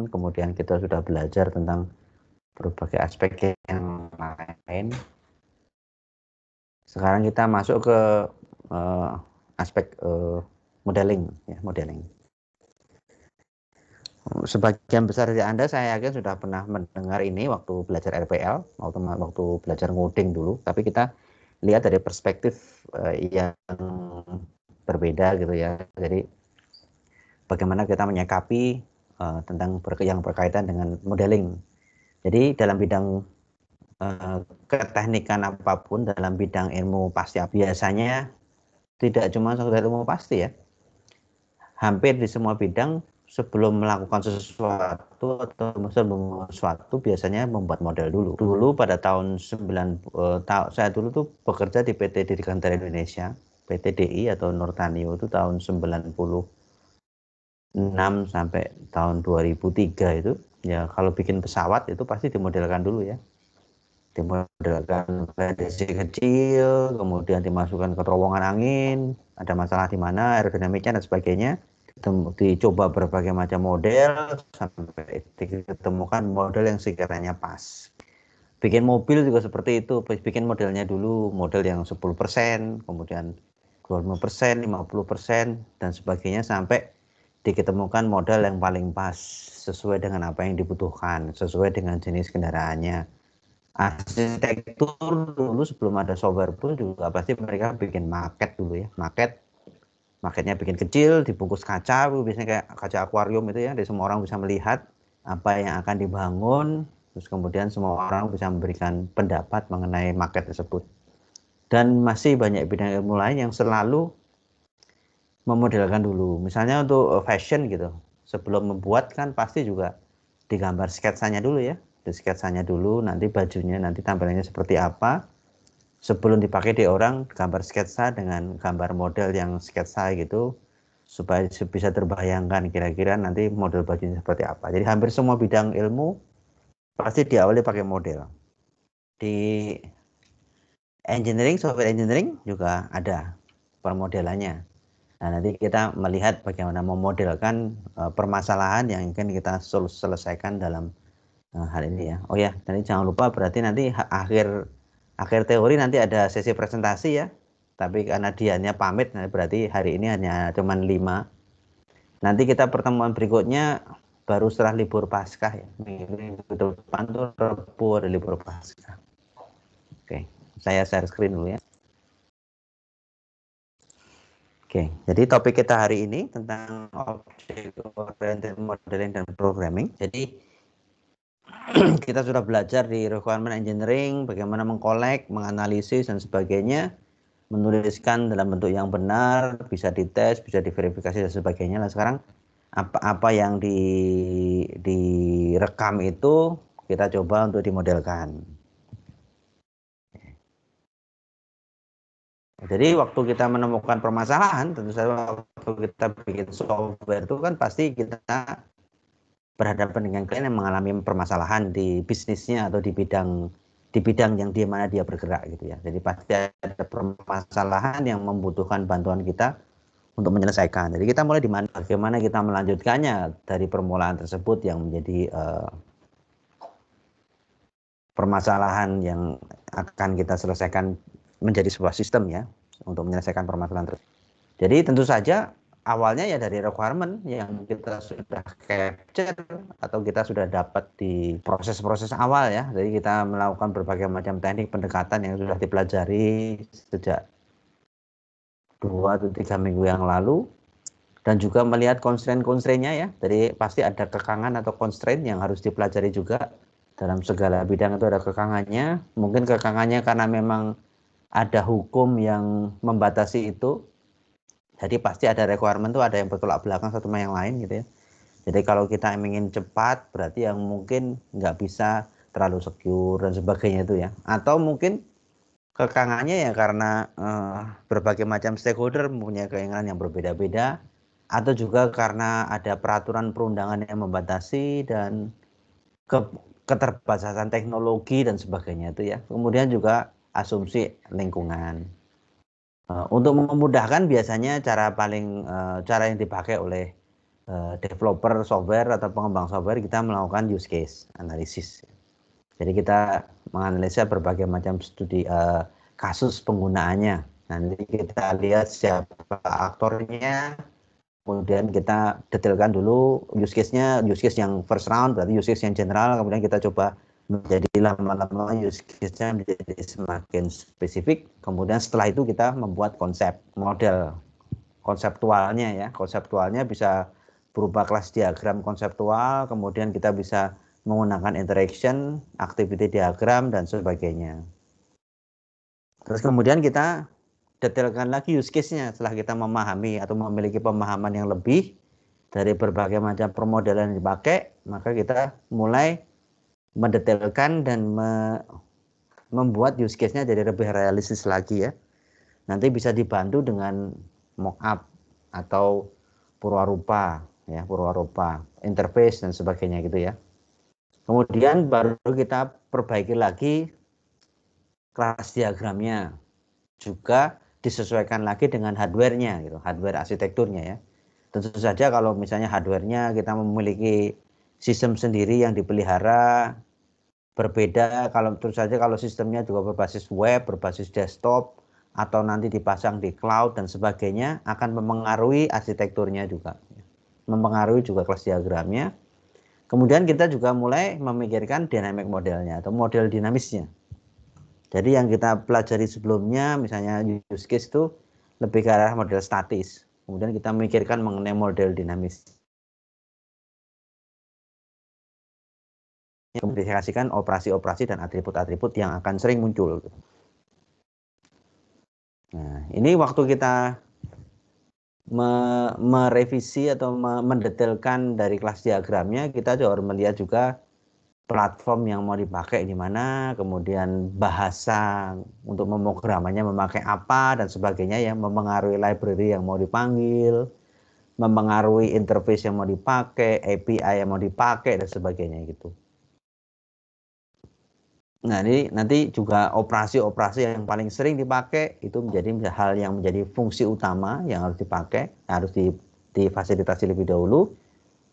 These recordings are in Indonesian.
kemudian kita sudah belajar tentang berbagai aspek yang lain. Sekarang kita masuk ke aspek modeling, ya, modeling. Sebagian besar dari Anda saya yakin sudah pernah mendengar ini waktu belajar RPL, waktu belajar ngoding dulu, tapi kita lihat dari perspektif yang berbeda gitu ya. Jadi bagaimana kita menyikapi tentang yang berkaitan dengan modeling. Jadi dalam bidang keteknikan apapun, dalam bidang ilmu pasti biasanya tidak cuma sekedar ilmu pasti ya. Hampir di semua bidang sebelum melakukan sesuatu atau sesuatu biasanya membuat model dulu. Dulu pada tahun 90 saya dulu tuh bekerja di PT Dirgantara Indonesia, PT DI atau Nurtanio itu tahun 96 sampai tahun 2003 itu. Ya kalau bikin pesawat itu pasti dimodelkan dulu ya. Dimodelkan versi kecil, kemudian dimasukkan ke terowongan angin, ada masalah di mana, aerodinamiknya dan sebagainya. Dicoba berbagai macam model sampai ditemukan model yang sekiranya pas. Bikin mobil juga seperti itu, bikin modelnya dulu, model yang 10%, kemudian 20%, 50% dan sebagainya sampai diketemukan model yang paling pas sesuai dengan apa yang dibutuhkan, sesuai dengan jenis kendaraannya. Arsitektur dulu sebelum ada software pun juga pasti mereka bikin maket dulu ya, maketnya bikin kecil, dibungkus kaca, biasanya kayak kaca akuarium itu ya, jadi semua orang bisa melihat apa yang akan dibangun, terus kemudian semua orang bisa memberikan pendapat mengenai maket tersebut. Dan masih banyak bidang ilmu lain yang selalu memodelkan dulu, misalnya untuk fashion gitu, sebelum membuat kan pasti juga digambar sketsanya dulu ya, di sketsanya dulu, nanti bajunya nanti tampilannya seperti apa, sebelum dipakai di orang, gambar sketsa dengan gambar model yang sketsa gitu, supaya bisa terbayangkan kira-kira nanti model bajunya seperti apa. Jadi hampir semua bidang ilmu pasti diawali pakai model. Di engineering, software engineering juga ada permodelannya. Nah, nanti kita melihat bagaimana memodelkan permasalahan yang ingin kita selesaikan dalam hal ini ya. Oh ya, nanti jangan lupa berarti nanti akhir teori nanti ada sesi presentasi ya. Tapi karena dianya pamit, nah berarti hari ini hanya cuman 5. Nanti kita pertemuan berikutnya baru setelah libur Paskah ya. Minggu depan tuh Rabu ada libur Paskah. Oke, saya share screen dulu ya. Oke, jadi topik kita hari ini tentang Object Oriented Modeling dan Programming. Jadi kita sudah belajar di requirement engineering bagaimana mengkolek, menganalisis dan sebagainya, menuliskan dalam bentuk yang benar, bisa dites, bisa diverifikasi dan sebagainya. Nah, sekarang apa yang direkam itu kita coba untuk dimodelkan. Jadi waktu kita menemukan permasalahan, tentu saja waktu kita bikin software itu kan pasti kita berhadapan dengan klien yang mengalami permasalahan di bisnisnya atau di bidang yang di mana dia bergerak gitu ya. Jadi pasti ada permasalahan yang membutuhkan bantuan kita untuk menyelesaikan. Jadi kita mulai di mana, bagaimana kita melanjutkannya dari permulaan tersebut yang menjadi permasalahan yang akan kita selesaikan menjadi sebuah sistem ya untuk menyelesaikan permasalahan tersebut. Jadi tentu saja awalnya ya dari requirement yang kita sudah capture atau kita sudah dapat di proses-proses awal ya. Jadi kita melakukan berbagai macam teknik pendekatan yang sudah dipelajari sejak 2 atau 3 minggu yang lalu. Dan juga melihat constraint-constraintnya ya. Jadi pasti ada kekangan atau constraint yang harus dipelajari juga. Dalam segala bidang itu ada kekangannya. Mungkin kekangannya karena memang ada hukum yang membatasi itu. Jadi pasti ada requirement tuh ada yang bertolak belakang satu sama yang lain gitu ya. Jadi kalau kita ingin cepat berarti yang mungkin nggak bisa terlalu secure dan sebagainya itu ya. Atau mungkin kekangannya ya karena berbagai macam stakeholder mempunyai keinginan yang berbeda-beda. Atau juga karena ada peraturan perundangan yang membatasi dan keterbatasan teknologi dan sebagainya itu ya. Kemudian juga asumsi lingkungan. Untuk memudahkan biasanya cara yang dipakai oleh developer software atau pengembang software, kita melakukan use case analisis. Jadi kita menganalisa berbagai macam studi kasus penggunaannya. Nanti kita lihat siapa aktornya, kemudian kita detailkan dulu use case-nya, use case yang first round berarti use case yang general, kemudian kita coba menjadi lama-lama use case-nya menjadi semakin spesifik. Kemudian setelah itu kita membuat konsep model konseptualnya ya. Konseptualnya bisa berupa kelas diagram konseptual, kemudian kita bisa menggunakan interaction, activity diagram, dan sebagainya. Terus kemudian kita detailkan lagi use case-nya setelah kita memahami atau memiliki pemahaman yang lebih dari berbagai macam permodelan yang dipakai, maka kita mulai mendetailkan dan membuat use case-nya jadi lebih realistis lagi ya. Nanti bisa dibantu dengan mockup atau purwarupa ya, purwarupa, interface dan sebagainya gitu ya. Kemudian baru kita perbaiki lagi kelas diagramnya, juga disesuaikan lagi dengan hardware-nya gitu, hardware arsitekturnya ya. Tentu saja kalau misalnya hardware-nya kita memiliki sistem sendiri yang dipelihara, berbeda kalau tentu saja kalau sistemnya juga berbasis web, berbasis desktop, atau nanti dipasang di cloud dan sebagainya, akan mempengaruhi arsitekturnya juga, mempengaruhi juga kelas diagramnya. Kemudian kita juga mulai memikirkan dynamic modelnya atau model dinamisnya. Jadi yang kita pelajari sebelumnya, misalnya use case itu lebih ke arah model statis. Kemudian kita memikirkan mengenai model dinamis. Mengaplikasikan operasi-operasi dan atribut-atribut yang akan sering muncul. Nah, ini waktu kita merevisi atau mendetailkan dari kelas diagramnya, kita juga harus melihat juga platform yang mau dipakai di mana, kemudian bahasa untuk pemrogramannya memakai apa dan sebagainya yang mempengaruhi library yang mau dipanggil, mempengaruhi interface yang mau dipakai, API yang mau dipakai dan sebagainya gitu. Nah, ini nanti juga operasi-operasi yang paling sering dipakai itu menjadi hal yang menjadi fungsi utama yang harus dipakai, harus difasilitasi lebih dahulu.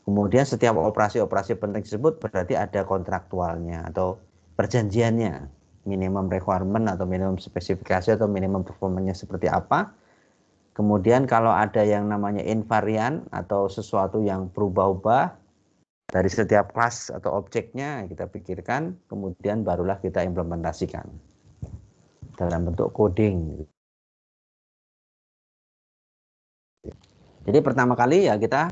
Kemudian setiap operasi-operasi penting tersebut berarti ada kontraktualnya atau perjanjiannya, minimum requirement atau minimum spesifikasi atau minimum performanya seperti apa. Kemudian kalau ada yang namanya invarian atau sesuatu yang berubah-ubah dari setiap kelas atau objeknya kita pikirkan, kemudian barulah kita implementasikan dalam bentuk coding. Jadi pertama kali ya kita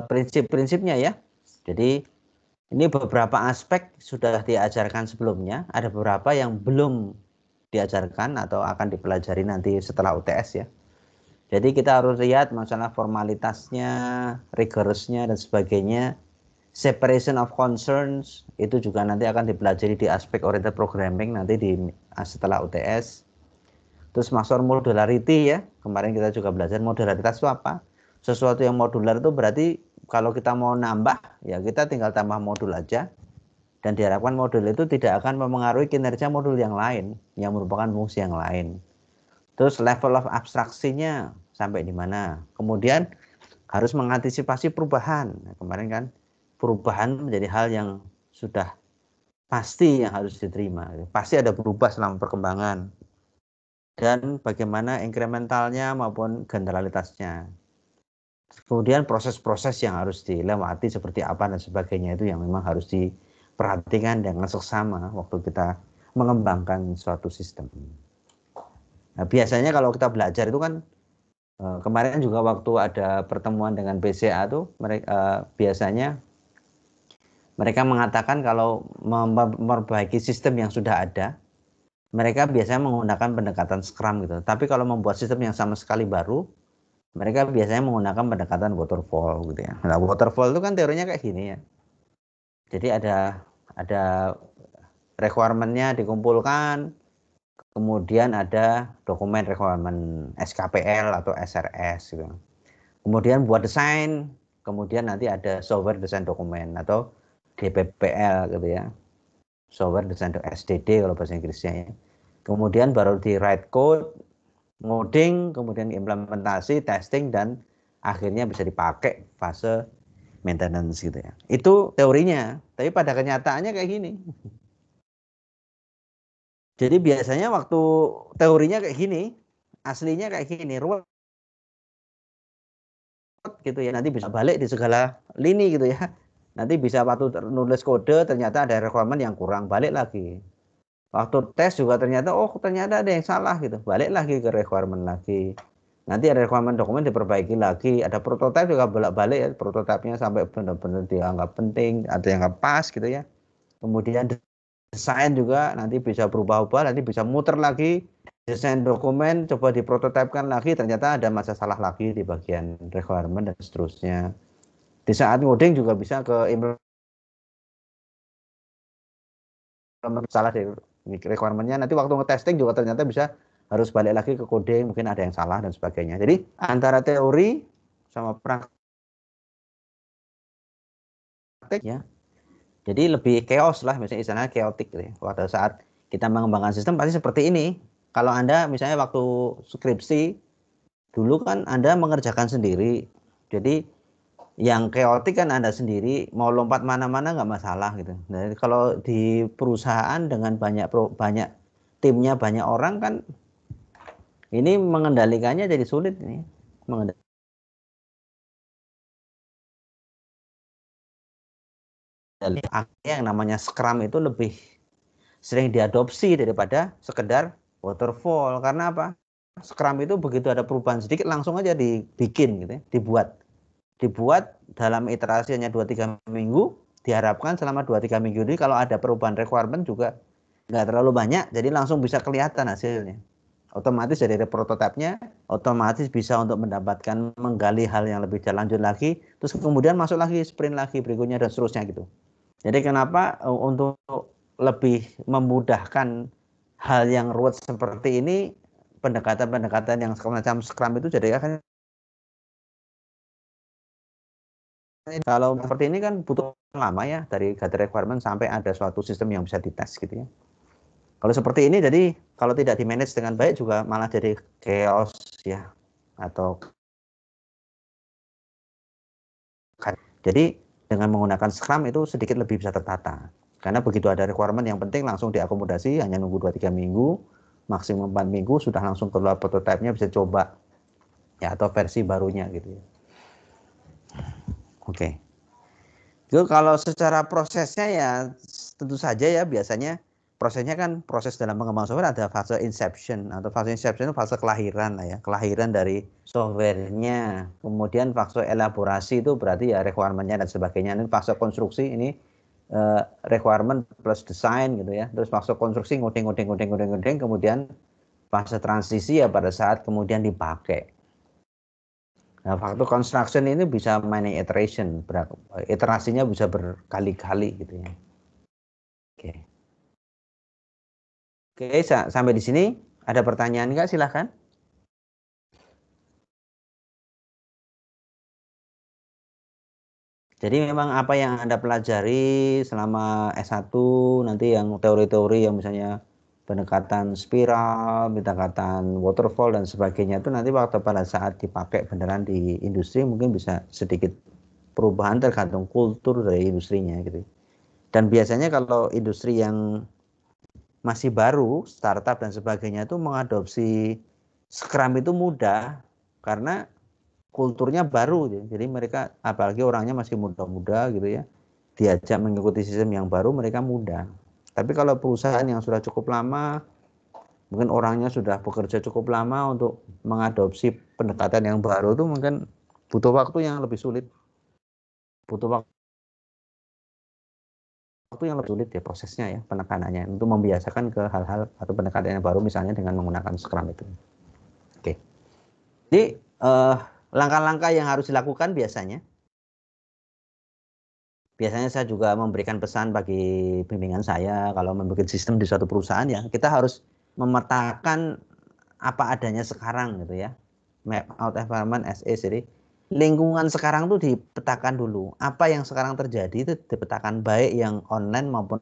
prinsip-prinsipnya ya. Jadi ini beberapa aspek sudah diajarkan sebelumnya, ada beberapa yang belum diajarkan atau akan dipelajari nanti setelah UTS ya. Jadi kita harus lihat masalah formalitasnya, rigorousnya dan sebagainya. Separation of concerns itu juga nanti akan dipelajari di aspek oriented programming nanti setelah UTS. Terus masalah modularity ya, kemarin kita juga belajar modularitas itu apa. Sesuatu yang modular itu berarti kalau kita mau nambah ya kita tinggal tambah modul aja. Dan diharapkan modul itu tidak akan mempengaruhi kinerja modul yang lain yang merupakan fungsi yang lain. Terus level of abstraksinya sampai di mana. Kemudian harus mengantisipasi perubahan. Nah, kemarin kan perubahan menjadi hal yang sudah pasti yang harus diterima. Pasti ada berubah selama perkembangan. Dan bagaimana incrementalnya maupun generalitasnya. Kemudian proses-proses yang harus dilewati seperti apa dan sebagainya itu yang memang harus diperhatikan dengan seksama waktu kita mengembangkan suatu sistem. Nah, biasanya kalau kita belajar itu kan kemarin juga waktu ada pertemuan dengan BCA tuh mereka biasanya mereka mengatakan kalau memperbaiki sistem yang sudah ada, mereka biasanya menggunakan pendekatan Scrum gitu. Tapi kalau membuat sistem yang sama sekali baru, mereka biasanya menggunakan pendekatan waterfall gitu ya. Nah, waterfall itu kan teorinya kayak gini ya. Jadi ada requirement-nya dikumpulkan, kemudian ada dokumen requirement SKPL atau SRS gitu. Kemudian buat desain, kemudian nanti ada software design dokumen atau DPPL gitu ya. Software design SDD kalau bahasa Inggrisnya ya. Kemudian baru di write code, ngoding, kemudian implementasi, testing dan akhirnya bisa dipakai fase maintenance gitu ya. Itu teorinya, tapi pada kenyataannya kayak gini. Jadi biasanya waktu teorinya kayak gini, aslinya kayak gini, ruwet gitu ya. Nanti bisa balik di segala lini gitu ya. Nanti bisa waktu nulis kode ternyata ada requirement yang kurang, balik lagi. Waktu tes juga ternyata ternyata ada yang salah gitu, balik lagi ke requirement lagi. Nanti ada requirement dokumen diperbaiki lagi, ada prototipe juga bolak-balik ya, prototipenya sampai benar-benar dianggap penting, ada yang nggak pas gitu ya. Kemudian desain juga nanti bisa berubah-ubah, nanti bisa muter lagi desain dokumen, coba diprototipekan lagi, ternyata ada masalah lagi di bagian requirement dan seterusnya. Di saat ngoding juga bisa ke salah dari requirement-nya, nanti waktu ngetesting juga ternyata bisa harus balik lagi ke coding, mungkin ada yang salah dan sebagainya. Jadi antara teori sama praktek ya, jadi lebih chaos lah, misalnya istilahnya chaotic gitu ya. Pada saat kita mengembangkan sistem pasti seperti ini. Kalau Anda misalnya waktu skripsi dulu kan Anda mengerjakan sendiri, jadi yang chaotic kan Anda sendiri, mau lompat mana-mana nggak masalah gitu. Nah, kalau di perusahaan dengan banyak timnya banyak orang kan, ini mengendalikannya jadi sulit nih. Yang namanya Scrum itu lebih sering diadopsi daripada sekedar waterfall. Karena apa? Scrum itu begitu ada perubahan sedikit langsung aja dibikin gitu ya, dibuat dalam iterasi hanya 2-3 minggu, diharapkan selama 2-3 minggu ini kalau ada perubahan requirement juga nggak terlalu banyak, jadi langsung bisa kelihatan hasilnya. Otomatis dari prototipenya, otomatis bisa untuk mendapatkan menggali hal yang lebih lanjut lagi, terus kemudian masuk lagi sprint lagi berikutnya dan seterusnya gitu. Jadi kenapa untuk lebih memudahkan hal yang ruwet seperti ini, pendekatan-pendekatan yang semacam Scrum itu jadi akan, kalau seperti ini kan butuh lama ya, dari gather requirement sampai ada suatu sistem yang bisa dites gitu ya. Kalau seperti ini jadi kalau tidak di manage dengan baik juga malah jadi chaos ya, atau jadi dengan menggunakan Scrum itu sedikit lebih bisa tertata. Karena begitu ada requirement yang penting langsung diakomodasi, hanya nunggu 2-3 minggu, maksimum 4 minggu sudah langsung keluar prototipenya, bisa coba ya, atau versi barunya gitu ya. Oke. Itu kalau secara prosesnya ya tentu saja ya, biasanya prosesnya kan proses dalam mengembang software ada fase inception, atau fase inception itu fase kelahiran lah ya, kelahiran dari softwarenya. Kemudian fase elaborasi itu berarti ya requirement-nya dan sebagainya. Ini fase konstruksi ini requirement plus desain gitu ya. Terus fase konstruksi ngoding, kemudian fase transisi ya pada saat kemudian dipakai. Nah, faktor construction ini bisa many iteration, iterasinya bisa berkali-kali gitu ya. Oke. Oke, sampai di sini ada pertanyaan nggak? Silahkan. Jadi memang apa yang Anda pelajari selama S1 nanti yang teori-teori yang misalnya pendekatan spiral, pendekatan waterfall dan sebagainya itu nanti waktu pada saat dipakai beneran di industri mungkin bisa sedikit perubahan tergantung kultur dari industrinya gitu. Dan biasanya kalau industri yang masih baru, startup dan sebagainya itu mengadopsi Scrum itu mudah karena kulturnya baru, jadi mereka apalagi orangnya masih muda-muda gitu ya, diajak mengikuti sistem yang baru mereka mudah. Tapi kalau perusahaan yang sudah cukup lama, mungkin orangnya sudah bekerja cukup lama untuk mengadopsi pendekatan yang baru itu mungkin butuh waktu yang lebih sulit, butuh waktu yang lebih sulit ya prosesnya ya, penekanannya untuk membiasakan ke hal-hal atau pendekatan yang baru misalnya dengan menggunakan Scrum itu. Oke, jadi langkah-langkah yang harus dilakukan biasanya saya juga memberikan pesan bagi bimbingan saya kalau membuat sistem di suatu perusahaan ya, kita harus memetakan apa adanya sekarang gitu ya. Map out environment as is. Jadi lingkungan sekarang tuh dipetakan dulu. Apa yang sekarang terjadi itu dipetakan, baik yang online maupun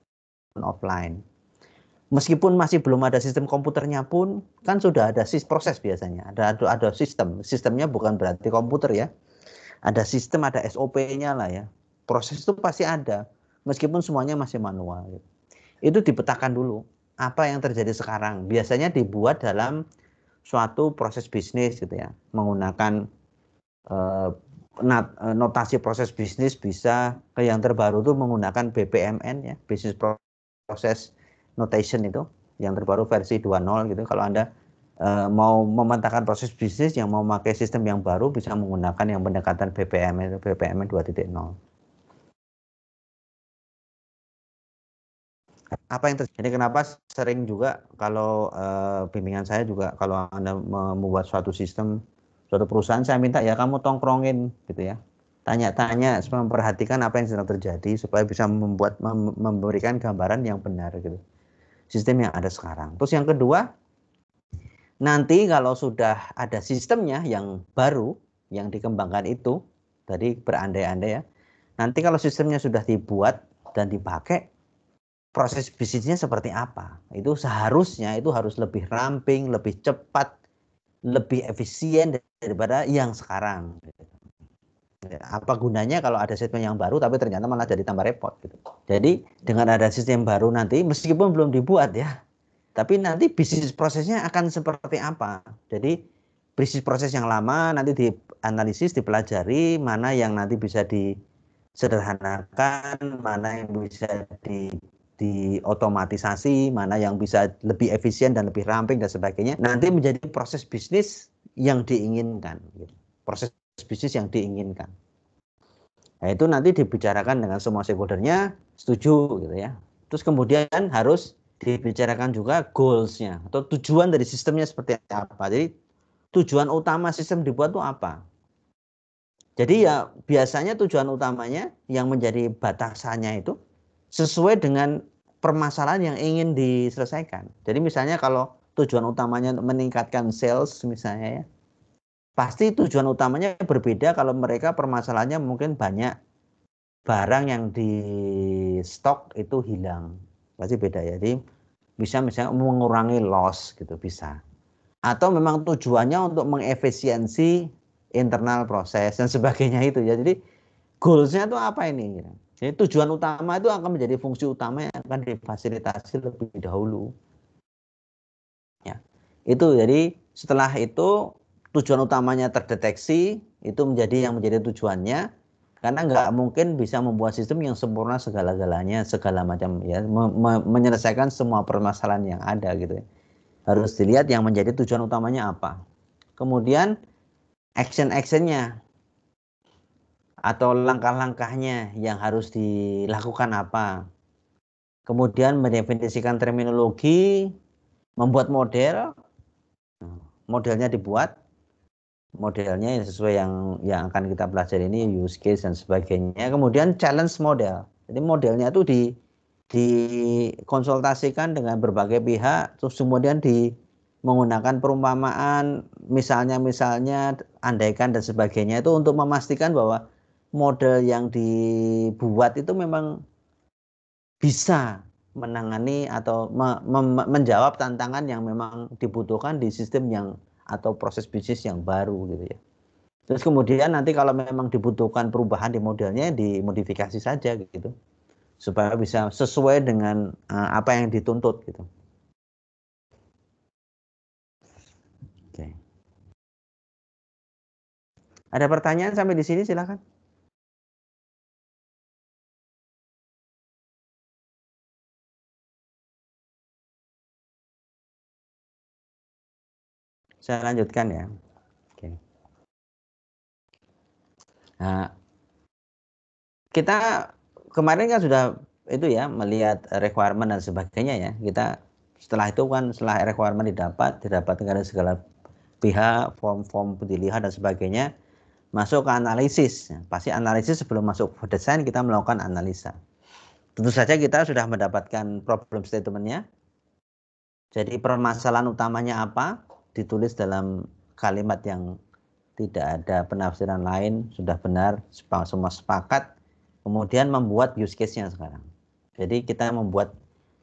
offline. Meskipun masih belum ada sistem komputernya pun kan sudah ada proses biasanya. Ada sistem. Sistemnya bukan berarti komputer ya. ada sistem, ada SOP-nya lah ya. Proses itu pasti ada, meskipun semuanya masih manual. Itu dipetakan dulu, apa yang terjadi sekarang. Biasanya dibuat dalam suatu proses bisnis gitu ya, menggunakan notasi proses bisnis. Bisa yang terbaru tuh menggunakan BPMN ya, Business Process Notation itu, yang terbaru versi 2.0 gitu. Kalau Anda mau memetakan proses bisnis yang mau pakai sistem yang baru, bisa menggunakan yang pendekatan BPMN itu, BPMN 2.0. Apa yang terjadi, kenapa sering juga kalau bimbingan saya juga, kalau Anda membuat suatu sistem, suatu perusahaan, saya minta ya kamu tongkrongin gitu ya, tanya-tanya, memperhatikan apa yang sedang terjadi supaya bisa memberikan gambaran yang benar gitu, sistem yang ada sekarang. Terus yang kedua, nanti kalau sudah ada sistemnya yang baru yang dikembangkan itu, tadi berandai-andai ya, nanti kalau sistemnya sudah dibuat dan dipakai, proses bisnisnya seperti apa? Itu seharusnya itu harus lebih ramping, lebih cepat, lebih efisien daripada yang sekarang. Apa gunanya kalau ada sistem yang baru tapi ternyata malah jadi tambah repot gitu. Jadi dengan ada sistem baru nanti, meskipun belum dibuat ya, tapi nanti bisnis prosesnya akan seperti apa. Jadi bisnis proses yang lama nanti dianalisis, dipelajari, mana yang nanti bisa disederhanakan, mana yang bisa diotomatisasi, mana yang bisa lebih efisien dan lebih ramping dan sebagainya. Nanti menjadi proses bisnis yang diinginkan. Proses bisnis yang diinginkan. Nah, itu nanti dibicarakan dengan semua stakeholdernya, setuju gitu ya. Terus kemudian harus dibicarakan juga goals-nya atau tujuan dari sistemnya seperti apa. Jadi tujuan utama sistem dibuat itu apa? Jadi ya biasanya tujuan utamanya yang menjadi batasannya itu sesuai dengan permasalahan yang ingin diselesaikan. Jadi misalnya kalau tujuan utamanya meningkatkan sales misalnya ya, pasti tujuan utamanya berbeda kalau mereka permasalahannya mungkin banyak barang yang di stok itu hilang. Pasti beda ya. Jadi bisa misalnya mengurangi loss gitu bisa. Atau memang tujuannya untuk mengefisiensi internal proses dan sebagainya itu ya. Jadi goalsnya itu apa ini? Jadi tujuan utama itu akan menjadi fungsi utama yang akan difasilitasi lebih dahulu. Ya, itu jadi setelah itu tujuan utamanya terdeteksi, itu menjadi yang menjadi tujuannya, karena nggak mungkin bisa membuat sistem yang sempurna segala-galanya, segala macam ya, menyelesaikan semua permasalahan yang ada gitu ya. Harus dilihat yang menjadi tujuan utamanya apa. Kemudian action-actionnya atau langkah-langkahnya yang harus dilakukan apa. Kemudian mendefinisikan terminologi, membuat model, modelnya dibuat, modelnya sesuai yang akan kita pelajari ini, use case dan sebagainya. Kemudian challenge model. Jadi modelnya itu dikonsultasikan dengan berbagai pihak, terus kemudian menggunakan perumpamaan, misalnya andaikan dan sebagainya, itu untuk memastikan bahwa model yang dibuat itu memang bisa menangani atau menjawab tantangan yang memang dibutuhkan di sistem yang atau proses bisnis yang baru gitu ya. Terus kemudian nanti kalau memang dibutuhkan perubahan di modelnya, dimodifikasi saja gitu, supaya bisa sesuai dengan apa yang dituntut gitu. Oke. Ada pertanyaan sampai di sini, silakan. Saya lanjutkan ya. Oke. Nah, kita kemarin kan sudah itu ya, melihat requirement dan sebagainya ya. Kita setelah itu kan, setelah requirement didapat dari segala pihak, form-form dilihat dan sebagainya, masuk ke analisis. Pasti analisis sebelum masuk ke desain, kita melakukan analisa. Tentu saja kita sudah mendapatkan problem statement-nya. Jadi permasalahan utamanya apa? Ditulis dalam kalimat yang tidak ada penafsiran lain, sudah benar, semua sepakat. Kemudian membuat use case-nya sekarang. Jadi kita membuat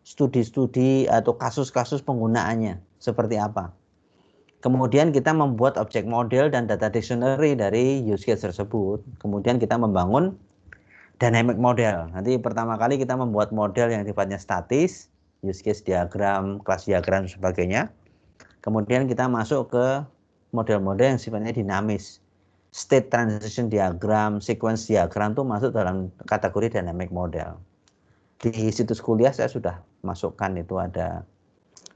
studi-studi atau kasus-kasus penggunaannya seperti apa. Kemudian kita membuat objek model dan data dictionary dari use case tersebut. Kemudian kita membangun dynamic model. Nanti pertama kali kita membuat model yang sifatnya statis, use case diagram, kelas diagram, dan sebagainya. Kemudian kita masuk ke model-model yang sifatnya dinamis. State transition diagram, sequence diagram itu masuk dalam kategori dynamic model. Di situs kuliah saya sudah masukkan, itu ada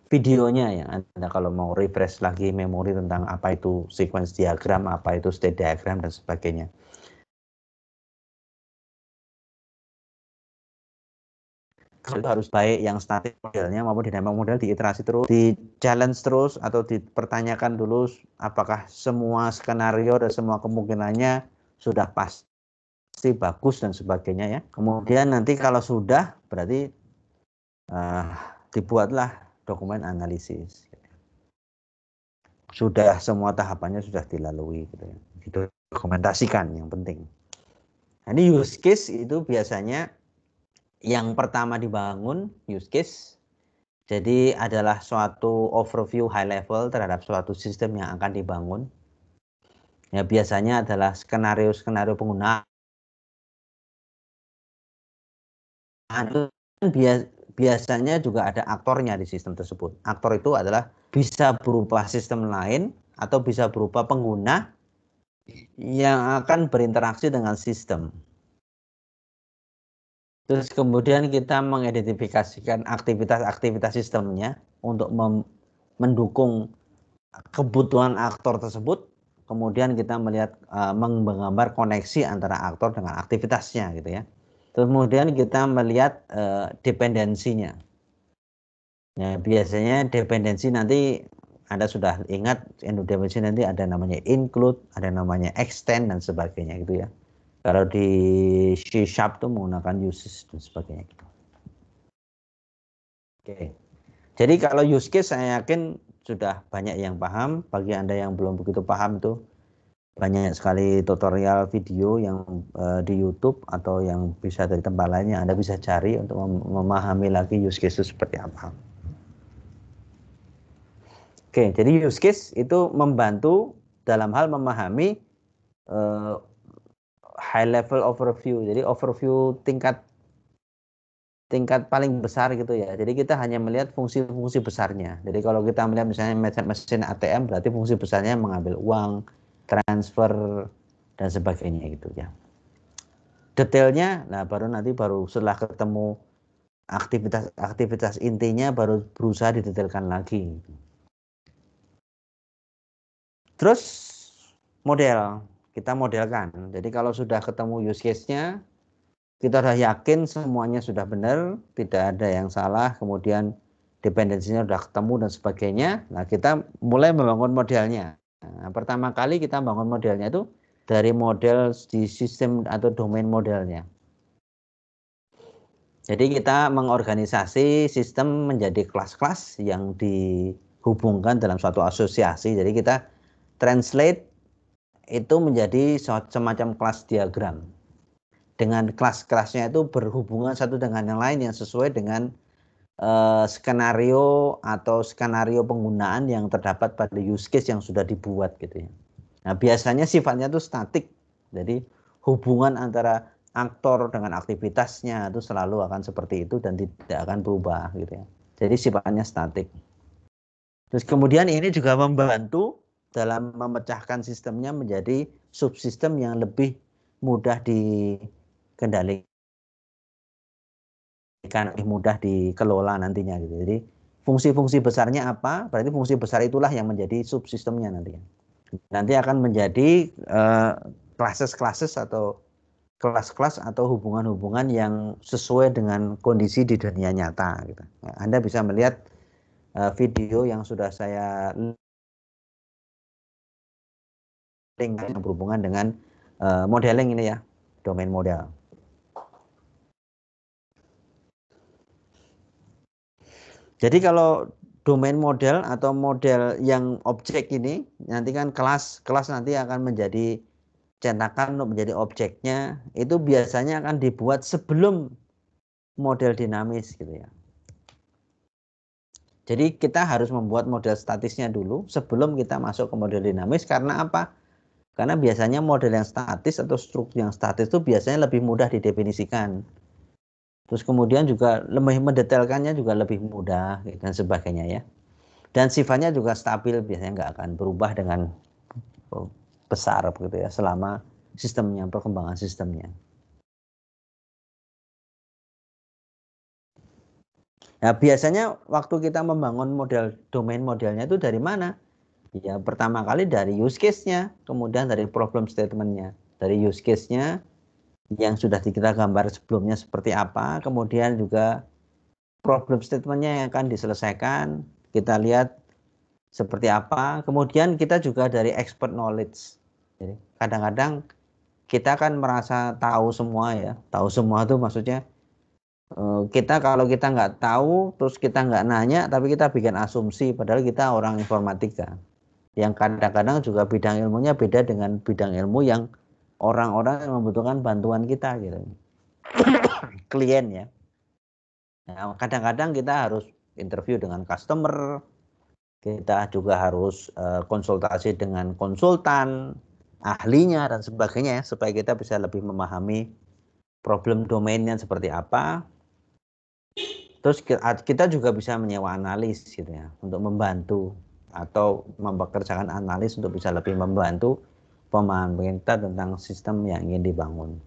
videonya ya. Anda kalau mau refresh lagi memori tentang apa itu sequence diagram, apa itu state diagram, dan sebagainya. Itu harus baik yang static modelnya maupun dynamic model diiterasi terus, di challenge terus, atau dipertanyakan dulu apakah semua skenario dan semua kemungkinannya sudah pasti bagus dan sebagainya ya. Kemudian nanti kalau sudah berarti dibuatlah dokumen analisis. Sudah semua tahapannya sudah dilalui gitu ya. Didokumentasikan yang penting. Nah, ini use case itu biasanya yang pertama dibangun use case. Jadi adalah suatu overview high level terhadap suatu sistem yang akan dibangun. Ya biasanya adalah skenario-skenario penggunaan. Biasanya juga ada aktornya di sistem tersebut. Aktor itu adalah bisa berupa sistem lain atau bisa berupa pengguna yang akan berinteraksi dengan sistem. Terus kemudian kita mengidentifikasikan aktivitas-aktivitas sistemnya untuk mendukung kebutuhan aktor tersebut. Kemudian kita melihat menggambar koneksi antara aktor dengan aktivitasnya gitu ya. Kemudian kita melihat dependensinya. Ya, biasanya dependensi nanti Anda sudah ingat, dependensi nanti ada namanya include, ada namanya extend, dan sebagainya gitu ya. Kalau di C# tuh menggunakan uses dan sebagainya gitu. Oke. Jadi kalau use case saya yakin sudah banyak yang paham. Bagi Anda yang belum begitu paham itu banyak sekali tutorial video yang di YouTube atau yang bisa dari tempat lainnya Anda bisa cari untuk memahami lagi use case itu seperti apa. Oke, jadi use case itu membantu dalam hal memahami high level overview. Jadi overview tingkat paling besar gitu ya. Jadi kita hanya melihat fungsi-fungsi besarnya. Jadi kalau kita melihat misalnya mesin ATM, berarti fungsi besarnya mengambil uang, transfer, dan sebagainya gitu ya. Detailnya, nah baru setelah ketemu aktivitas intinya baru berusaha didetailkan lagi. Terus model, kita modelkan. Jadi kalau sudah ketemu use case-nya, kita sudah yakin semuanya sudah benar, tidak ada yang salah, kemudian dependensinya sudah ketemu dan sebagainya. Nah, kita mulai membangun modelnya. Nah, pertama kali kita bangun modelnya itu dari model di sistem atau domain modelnya. Jadi kita mengorganisasi sistem menjadi kelas-kelas yang dihubungkan dalam suatu asosiasi. Jadi kita translate itu menjadi semacam kelas diagram. Dengan kelas-kelasnya itu berhubungan satu dengan yang lain yang sesuai dengan skenario atau skenario penggunaan yang terdapat pada use case yang sudah dibuat gitu ya. Nah, biasanya sifatnya itu statik. Jadi hubungan antara aktor dengan aktivitasnya itu selalu akan seperti itu dan tidak akan berubah gitu ya. Jadi sifatnya statik. Terus kemudian ini juga membantu dalam memecahkan sistemnya menjadi subsistem yang lebih mudah dikendalikan, lebih mudah dikelola nantinya gitu. Jadi fungsi-fungsi besarnya apa? Berarti fungsi besar itulah yang menjadi subsistemnya nantinya. Nanti akan menjadi classes atau kelas-kelas atau hubungan-hubungan yang sesuai dengan kondisi di dunia nyata gitu. Nah, Anda bisa melihat video yang sudah saya link yang berhubungan dengan modeling ini ya, domain model. Jadi kalau domain model atau model yang objek ini nanti kan kelas nanti akan menjadi cetakan untuk menjadi objeknya, itu biasanya akan dibuat sebelum model dinamis gitu ya. Jadi kita harus membuat model statisnya dulu sebelum kita masuk ke model dinamis. Karena apa? Karena biasanya model yang statis atau struktur yang statis itu biasanya lebih mudah didefinisikan. Terus kemudian juga lebih mendetailkannya juga lebih mudah dan sebagainya ya. Dan sifatnya juga stabil, biasanya nggak akan berubah dengan besar gitu ya selama sistemnya, perkembangan sistemnya. Nah, biasanya waktu kita membangun model domain modelnya itu dari mana? Ya, pertama kali dari use case-nya, kemudian dari problem statement-nya. Dari use case-nya yang sudah kita gambar sebelumnya seperti apa, kemudian juga problem statement-nya yang akan diselesaikan, kita lihat seperti apa. Kemudian kita juga dari expert knowledge. Jadi kadang-kadang kita kan merasa tahu semua ya. Tahu semua itu maksudnya kita kalau kita nggak tahu, terus kita nggak nanya, tapi kita bikin asumsi, padahal kita orang informatika. Yang kadang-kadang juga bidang ilmunya beda dengan bidang ilmu yang orang-orang yang membutuhkan bantuan kita gitu. Klien ya. Nah, kadang-kadang kita harus interview dengan customer, kita juga harus konsultasi dengan konsultan, ahlinya dan sebagainya ya, supaya kita bisa lebih memahami problem domainnya seperti apa. Terus kita juga bisa menyewa analis gitu ya untuk membantu atau mempekerjakan analis untuk bisa lebih membantu pemahaman kita tentang sistem yang ingin dibangun.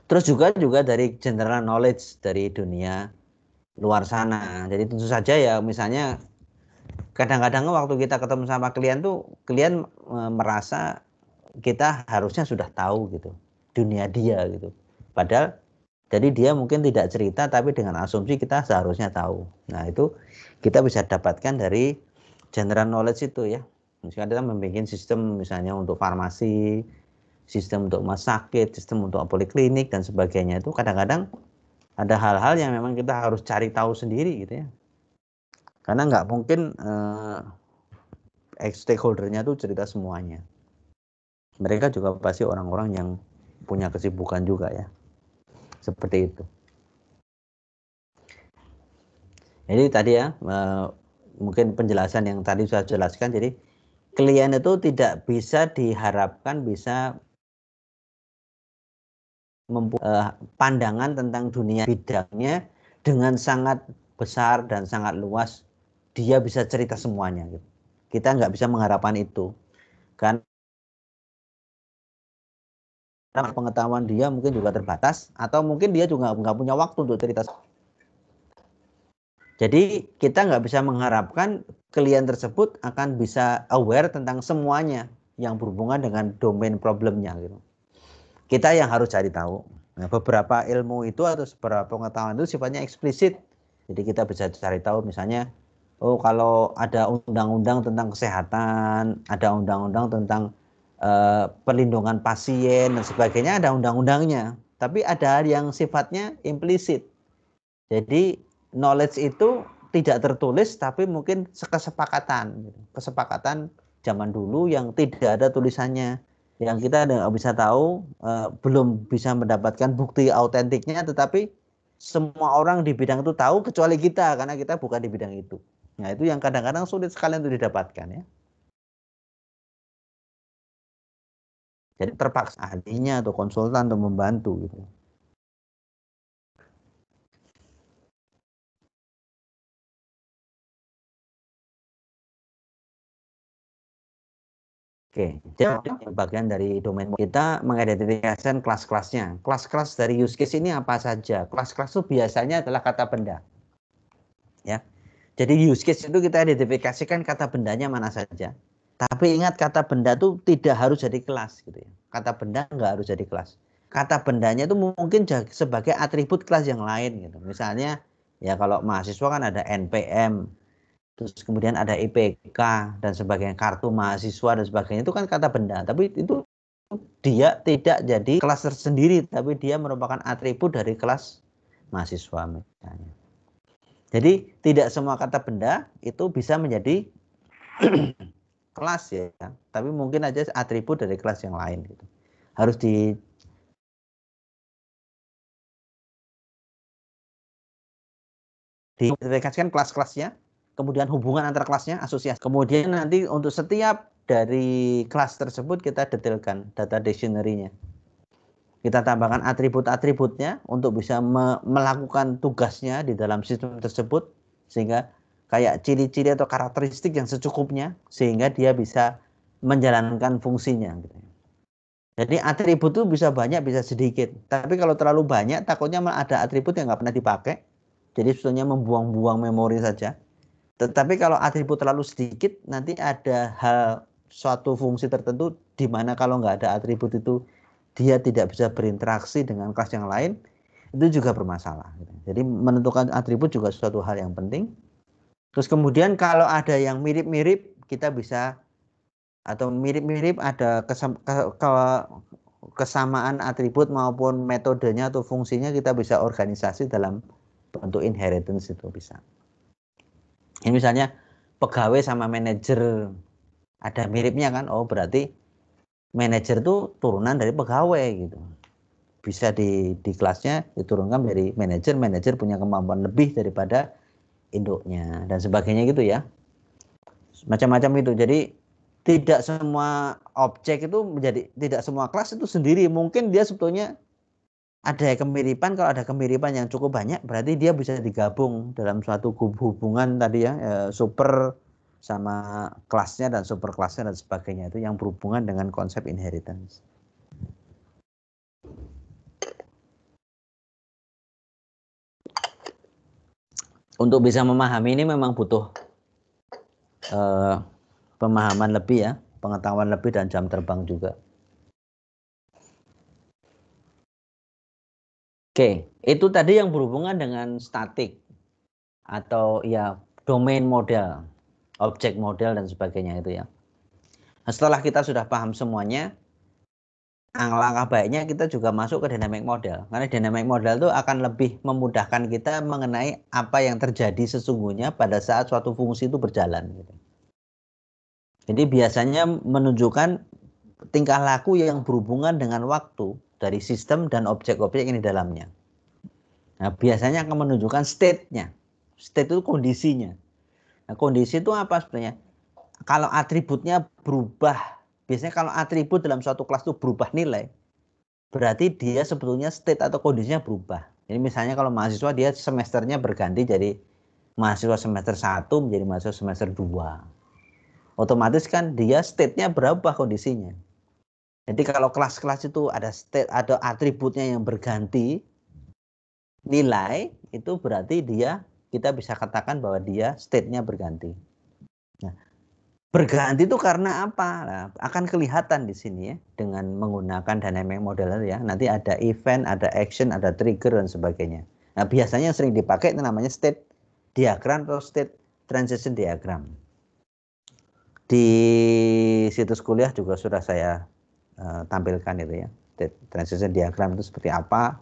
Terus juga dari general knowledge dari dunia luar sana. Jadi tentu saja ya misalnya kadang-kadang waktu kita ketemu sama klien tuh klien merasa kita harusnya sudah tahu gitu dunia dia gitu. Padahal jadi dia mungkin tidak cerita tapi dengan asumsi kita seharusnya tahu. Nah, itu kita bisa dapatkan dari general knowledge itu ya. Misalnya kita membuat sistem misalnya untuk farmasi, sistem untuk rumah sakit, sistem untuk poliklinik dan sebagainya itu kadang-kadang ada hal-hal yang memang kita harus cari tahu sendiri gitu ya. Karena nggak mungkin stakeholder-nya tuh cerita semuanya. Mereka juga pasti orang-orang yang punya kesibukan juga ya. Seperti itu. Jadi tadi ya, mungkin penjelasan yang tadi saya jelaskan. Jadi klien itu tidak bisa diharapkan bisa pandangan tentang dunia bidangnya dengan sangat besar dan sangat luas. Dia bisa cerita semuanya. Gitu. Kita nggak bisa mengharapkan itu. Karena pengetahuan dia mungkin juga terbatas. Atau mungkin dia juga nggak punya waktu untuk cerita. Jadi kita nggak bisa mengharapkan klien tersebut akan bisa aware tentang semuanya yang berhubungan dengan domain problemnya. Gitu. Kita yang harus cari tahu. Nah, beberapa ilmu itu atau beberapa pengetahuan itu sifatnya eksplisit. Jadi kita bisa cari tahu misalnya, oh kalau ada undang-undang tentang kesehatan, ada undang-undang tentang perlindungan pasien dan sebagainya, ada undang-undangnya. Tapi ada yang sifatnya implisit. Jadi knowledge itu tidak tertulis tapi mungkin kesepakatan. Kesepakatan zaman dulu yang tidak ada tulisannya. Yang kita nggak bisa tahu, belum bisa mendapatkan bukti autentiknya, tetapi semua orang di bidang itu tahu kecuali kita karena kita bukan di bidang itu. Nah itu yang kadang-kadang sulit sekali untuk didapatkan ya. Jadi terpaksa ahlinya atau konsultan untuk membantu gitu. Oke, jadi bagian dari domain kita mengidentifikasikan kelas-kelasnya. Kelas-kelas dari use case ini apa saja? Kelas-kelas itu biasanya adalah kata benda. Ya. Jadi use case itu kita identifikasikan kata bendanya mana saja. Tapi ingat kata benda itu tidak harus jadi kelas gitu ya. Kata benda nggak harus jadi kelas. Kata bendanya itu mungkin sebagai atribut kelas yang lain gitu. Misalnya ya kalau mahasiswa kan ada NPM, terus kemudian ada IPK dan sebagainya, kartu mahasiswa dan sebagainya itu kan kata benda, tapi itu dia tidak jadi kelas tersendiri, tapi dia merupakan atribut dari kelas mahasiswa misalnya. Jadi tidak semua kata benda itu bisa menjadi kelas ya, tapi mungkin aja atribut dari kelas yang lain gitu. Harus di dispesifikasikan kelas-kelasnya, kemudian hubungan antar kelasnya, asosiasi. Kemudian nanti untuk setiap dari kelas tersebut kita detailkan data dictionary-nya. Kita tambahkan atribut-atributnya untuk bisa melakukan tugasnya di dalam sistem tersebut, sehingga kayak ciri-ciri atau karakteristik yang secukupnya, sehingga dia bisa menjalankan fungsinya. Jadi atribut itu bisa banyak, bisa sedikit. Tapi kalau terlalu banyak, takutnya malah ada atribut yang nggak pernah dipakai. Jadi sebetulnya membuang-buang memori saja. Tetapi kalau atribut terlalu sedikit, nanti ada hal suatu fungsi tertentu di mana kalau nggak ada atribut itu dia tidak bisa berinteraksi dengan kelas yang lain, itu juga bermasalah. Jadi menentukan atribut juga suatu hal yang penting. Terus kemudian kalau ada yang mirip-mirip, kita bisa, atau mirip-mirip ada kesamaan atribut maupun metodenya atau fungsinya, kita bisa organisasi dalam bentuk inheritance, itu bisa. Ini misalnya pegawai sama manajer ada miripnya kan, oh berarti manajer itu turunan dari pegawai gitu. Bisa di kelasnya diturunkan dari manajer, manajer punya kemampuan lebih daripada induknya dan sebagainya gitu ya. Macam-macam itu. Jadi tidak semua objek itu menjadi, tidak semua kelas itu sendiri. Mungkin dia sebetulnya ada kemiripan, kalau ada kemiripan yang cukup banyak berarti dia bisa digabung dalam suatu hubungan tadi ya, super sama kelasnya dan super kelasnya dan sebagainya, itu yang berhubungan dengan konsep inheritance. Untuk bisa memahami ini memang butuh pemahaman lebih ya, pengetahuan lebih dan jam terbang juga. Oke, itu tadi yang berhubungan dengan statik atau ya domain model, objek model dan sebagainya itu ya. Nah, setelah kita sudah paham semuanya, langkah baiknya kita juga masuk ke dynamic model. Karena dynamic model itu akan lebih memudahkan kita mengenai apa yang terjadi sesungguhnya pada saat suatu fungsi itu berjalan. Jadi biasanya menunjukkan tingkah laku yang berhubungan dengan waktu dari sistem dan objek-objek yang di dalamnya. Nah, biasanya akan menunjukkan state-nya. State itu kondisinya. Nah, kondisi itu apa sebenarnya? Kalau atributnya berubah, biasanya kalau atribut dalam suatu kelas itu berubah nilai, berarti dia sebetulnya state atau kondisinya berubah. Jadi misalnya kalau mahasiswa dia semesternya berganti jadi mahasiswa semester 1 menjadi mahasiswa semester 2. Otomatis kan dia state-nya berubah kondisinya. Jadi kalau kelas-kelas itu ada state, ada atributnya yang berganti nilai, itu berarti dia, kita bisa katakan bahwa dia state-nya berganti. Nah, berganti itu karena apa? Nah, akan kelihatan di sini ya dengan menggunakan dynamic model ya. Nanti ada event, ada action, ada trigger dan sebagainya. Nah, biasanya yang sering dipakai itu namanya state diagram atau state transition diagram. Di situs kuliah juga sudah saya tampilkan itu ya. State transition diagram itu seperti apa,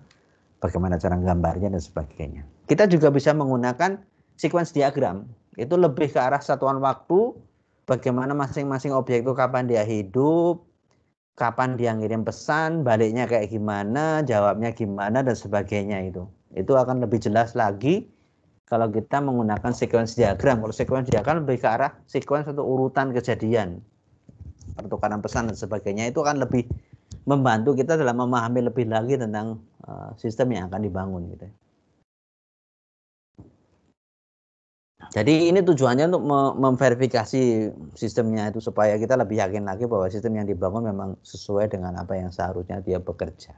bagaimana cara gambarnya dan sebagainya. Kita juga bisa menggunakan sequence diagram. Itu lebih ke arah satuan waktu, bagaimana masing-masing objek itu kapan dia hidup, kapan dia ngirim pesan, baliknya kayak gimana, jawabnya gimana dan sebagainya itu. Itu akan lebih jelas lagi kalau kita menggunakan sequence diagram. Kalau sequence diagram lebih ke arah sequence atau urutan kejadian, pertukaran pesan dan sebagainya, itu akan lebih membantu kita dalam memahami lebih lagi tentang sistem yang akan dibangun gitu. Jadi ini tujuannya untuk memverifikasi sistemnya itu supaya kita lebih yakin lagi bahwa sistem yang dibangun memang sesuai dengan apa yang seharusnya dia bekerja.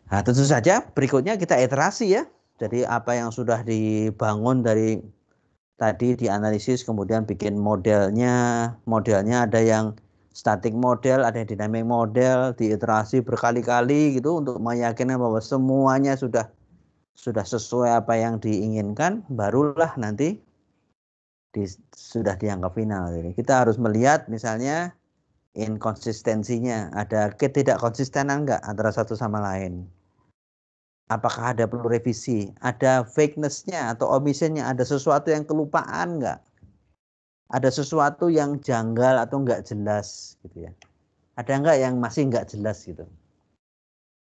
Nah, tentu saja berikutnya kita iterasi ya. Jadi apa yang sudah dibangun dari tadi dianalisis, kemudian bikin modelnya. Modelnya ada yang static model, ada yang dynamic model, diiterasi berkali-kali gitu untuk meyakinkan bahwa semuanya sudah sesuai apa yang diinginkan, barulah nanti sudah dianggap final. Jadi kita harus melihat misalnya inkonsistensinya, ada ketidakkonsistenan enggak antara satu sama lain. Apakah ada perlu revisi, ada vagueness-nya atau omission-nya, ada sesuatu yang kelupaan enggak? Ada sesuatu yang janggal atau enggak jelas gitu ya. Ada enggak yang masih enggak jelas gitu.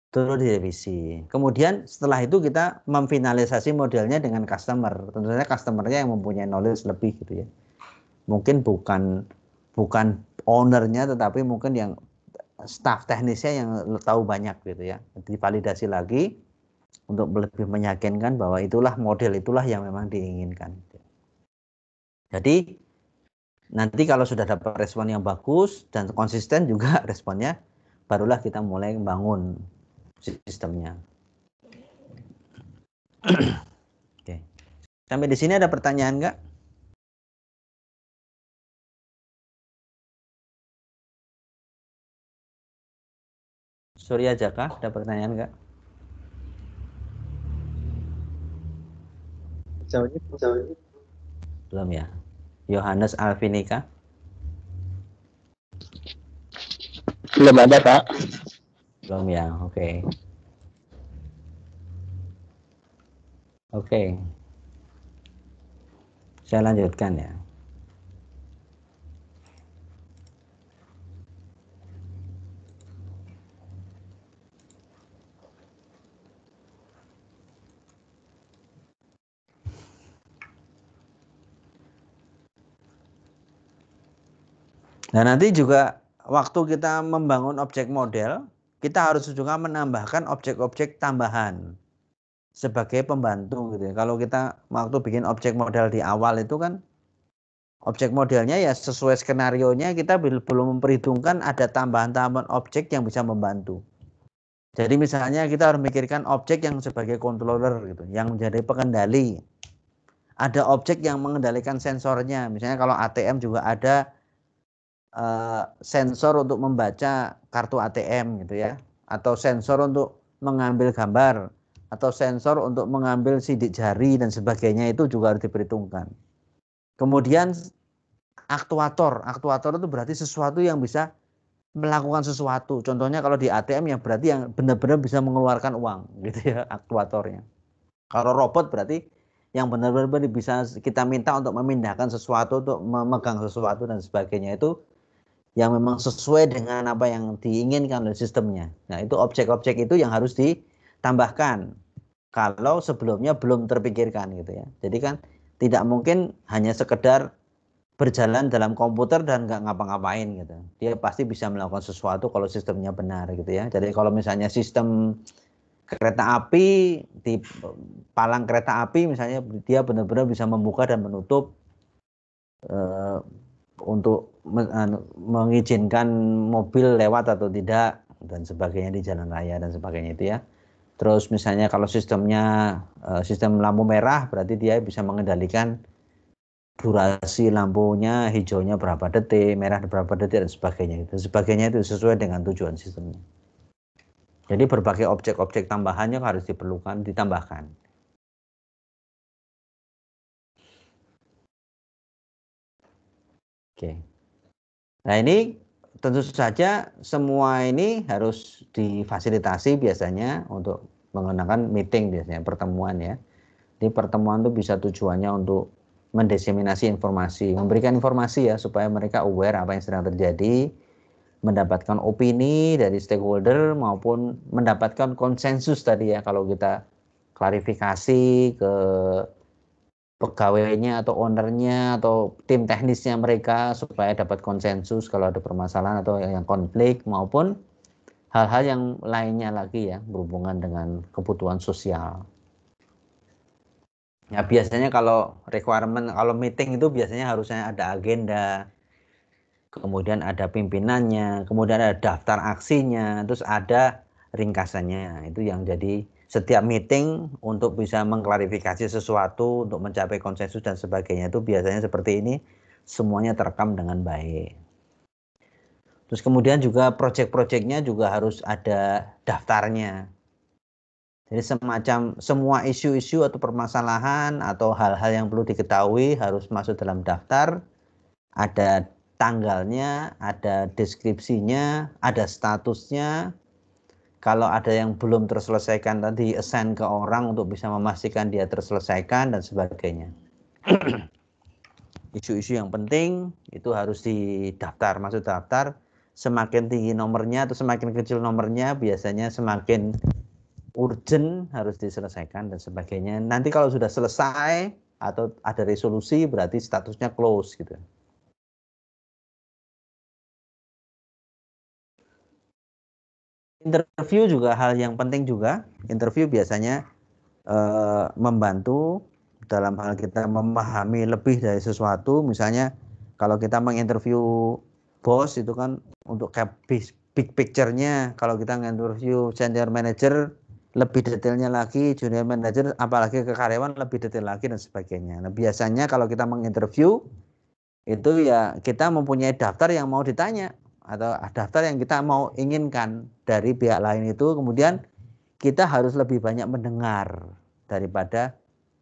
Turut direvisi. Kemudian setelah itu kita memfinalisasi modelnya dengan customer. Tentu saja customernya yang mempunyai knowledge lebih gitu ya. Mungkin bukan ownernya, tetapi mungkin yang staff teknisnya yang tahu banyak gitu ya. Divalidasi lagi untuk lebih meyakinkan bahwa itulah model, itulah yang memang diinginkan. Jadi nanti kalau sudah dapat respon yang bagus dan konsisten juga responnya, barulah kita mulai membangun sistemnya. Oke. Sampai di sini ada pertanyaan nggak? Surya Jaka, ada pertanyaan nggak? Belum ya. Yohanes Alvinika? Belum ada, Pak. Belum ya, oke. Oke. Saya lanjutkan ya. Nah, nanti juga waktu kita membangun objek model, kita harus juga menambahkan objek-objek tambahan sebagai pembantu gitu ya. Kalau kita waktu bikin objek model di awal itu kan objek modelnya ya sesuai skenarionya, kita belum memperhitungkan ada tambahan-tambahan objek yang bisa membantu. Jadi misalnya kita harus memikirkan objek yang sebagai controller gitu, yang menjadi pengendali. Ada objek yang mengendalikan sensornya. Misalnya kalau ATM juga ada sensor untuk membaca kartu ATM gitu ya, atau sensor untuk mengambil gambar, atau sensor untuk mengambil sidik jari dan sebagainya, itu juga harus diperhitungkan. Kemudian aktuator itu berarti sesuatu yang bisa melakukan sesuatu. Contohnya kalau di ATM yang berarti yang benar-benar bisa mengeluarkan uang gitu ya, aktuatornya. Kalau robot berarti yang benar-benar bisa kita minta untuk memindahkan sesuatu, untuk memegang sesuatu dan sebagainya, itu yang memang sesuai dengan apa yang diinginkan oleh sistemnya. Nah, itu objek-objek itu yang harus ditambahkan kalau sebelumnya belum terpikirkan gitu ya. Jadi kan tidak mungkin hanya sekedar berjalan dalam komputer dan nggak ngapa-ngapain gitu. Dia pasti bisa melakukan sesuatu kalau sistemnya benar gitu ya. Jadi kalau misalnya sistem kereta api, di palang kereta api misalnya, dia benar-benar bisa membuka dan menutup untuk mengizinkan mobil lewat atau tidak dan sebagainya di jalan raya dan sebagainya itu ya. Terus misalnya kalau sistemnya sistem lampu merah, berarti dia bisa mengendalikan durasi lampunya, hijaunya berapa detik, merah berapa detik dan sebagainya. Dan sebagainya itu sesuai dengan tujuan sistemnya. Jadi berbagai objek-objek tambahannya harus diperlukan, ditambahkan. Oke. Nah ini tentu saja semua ini harus difasilitasi biasanya untuk menggunakan meeting biasanya, pertemuan ya. Di pertemuan itu bisa tujuannya untuk mendiseminasi informasi, memberikan informasi ya supaya mereka aware apa yang sedang terjadi, mendapatkan opini dari stakeholder maupun mendapatkan konsensus tadi ya, kalau kita klarifikasi ke pegawainya atau ownernya atau tim teknisnya mereka supaya dapat konsensus kalau ada permasalahan atau yang konflik, maupun hal-hal yang lainnya lagi ya berhubungan dengan kebutuhan sosial. Ya biasanya kalau requirement, kalau meeting itu biasanya harusnya ada agenda, kemudian ada pimpinannya, kemudian ada daftar aksinya, terus ada ringkasannya. Itu yang jadi setiap meeting untuk bisa mengklarifikasi sesuatu, untuk mencapai konsensus dan sebagainya, itu biasanya seperti ini, semuanya terekam dengan baik. Terus kemudian juga proyek-proyeknya juga harus ada daftarnya. Jadi semacam semua isu-isu atau permasalahan atau hal-hal yang perlu diketahui harus masuk dalam daftar, ada tanggalnya, ada deskripsinya, ada statusnya. Kalau ada yang belum terselesaikan tadi assign ke orang untuk bisa memastikan dia terselesaikan dan sebagainya. Isu-isu yang penting itu harus didaftar, masuk daftar semakin tinggi nomornya atau semakin kecil nomornya biasanya semakin urgent harus diselesaikan dan sebagainya. Nanti kalau sudah selesai atau ada resolusi berarti statusnya close gitu. Interview juga hal yang penting juga. Interview biasanya membantu dalam hal kita memahami lebih dari sesuatu. Misalnya kalau kita menginterview bos itu kan untuk big picture-nya. Kalau kita menginterview senior manager lebih detailnya lagi, junior manager apalagi ke karyawan lebih detail lagi dan sebagainya. Nah, biasanya kalau kita menginterview itu ya kita mempunyai daftar yang mau ditanya atau daftar yang kita mau inginkan dari pihak lain itu, kemudian kita harus lebih banyak mendengar daripada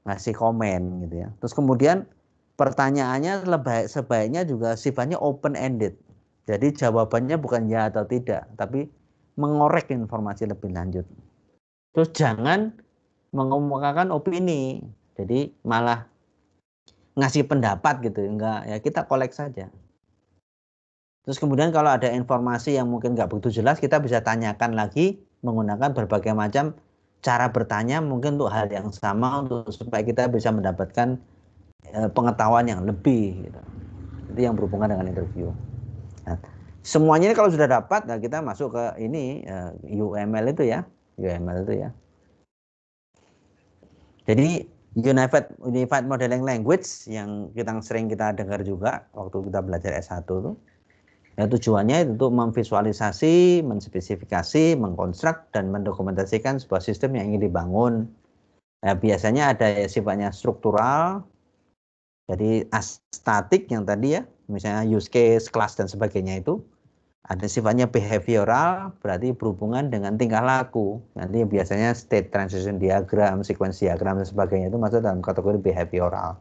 ngasih komen gitu ya. Terus kemudian pertanyaannya sebaiknya juga sifatnya open ended. Jadi jawabannya bukan ya atau tidak, tapi mengorek informasi lebih lanjut. Terus jangan mengemukakan opini. Jadi malah ngasih pendapat gitu, enggak ya kita kolek saja. Terus kemudian kalau ada informasi yang mungkin nggak begitu jelas, kita bisa tanyakan lagi menggunakan berbagai macam cara bertanya mungkin untuk hal yang sama untuk supaya kita bisa mendapatkan pengetahuan yang lebih. Gitu. Itu yang berhubungan dengan interview. Nah, semuanya ini kalau sudah dapat, nah kita masuk ke ini UML itu ya, UML itu ya. Jadi Unified Modeling Language yang sering kita dengar juga waktu kita belajar S1 itu. Ya, tujuannya untuk memvisualisasi, menspesifikasi, mengkonstruk, dan mendokumentasikan sebuah sistem yang ingin dibangun. Nah, biasanya ada sifatnya struktural, jadi statik yang tadi ya, misalnya use case, kelas, dan sebagainya itu. Ada sifatnya behavioral, berarti berhubungan dengan tingkah laku. Nanti biasanya state transition diagram, sequence diagram, dan sebagainya itu masuk dalam kategori behavioral.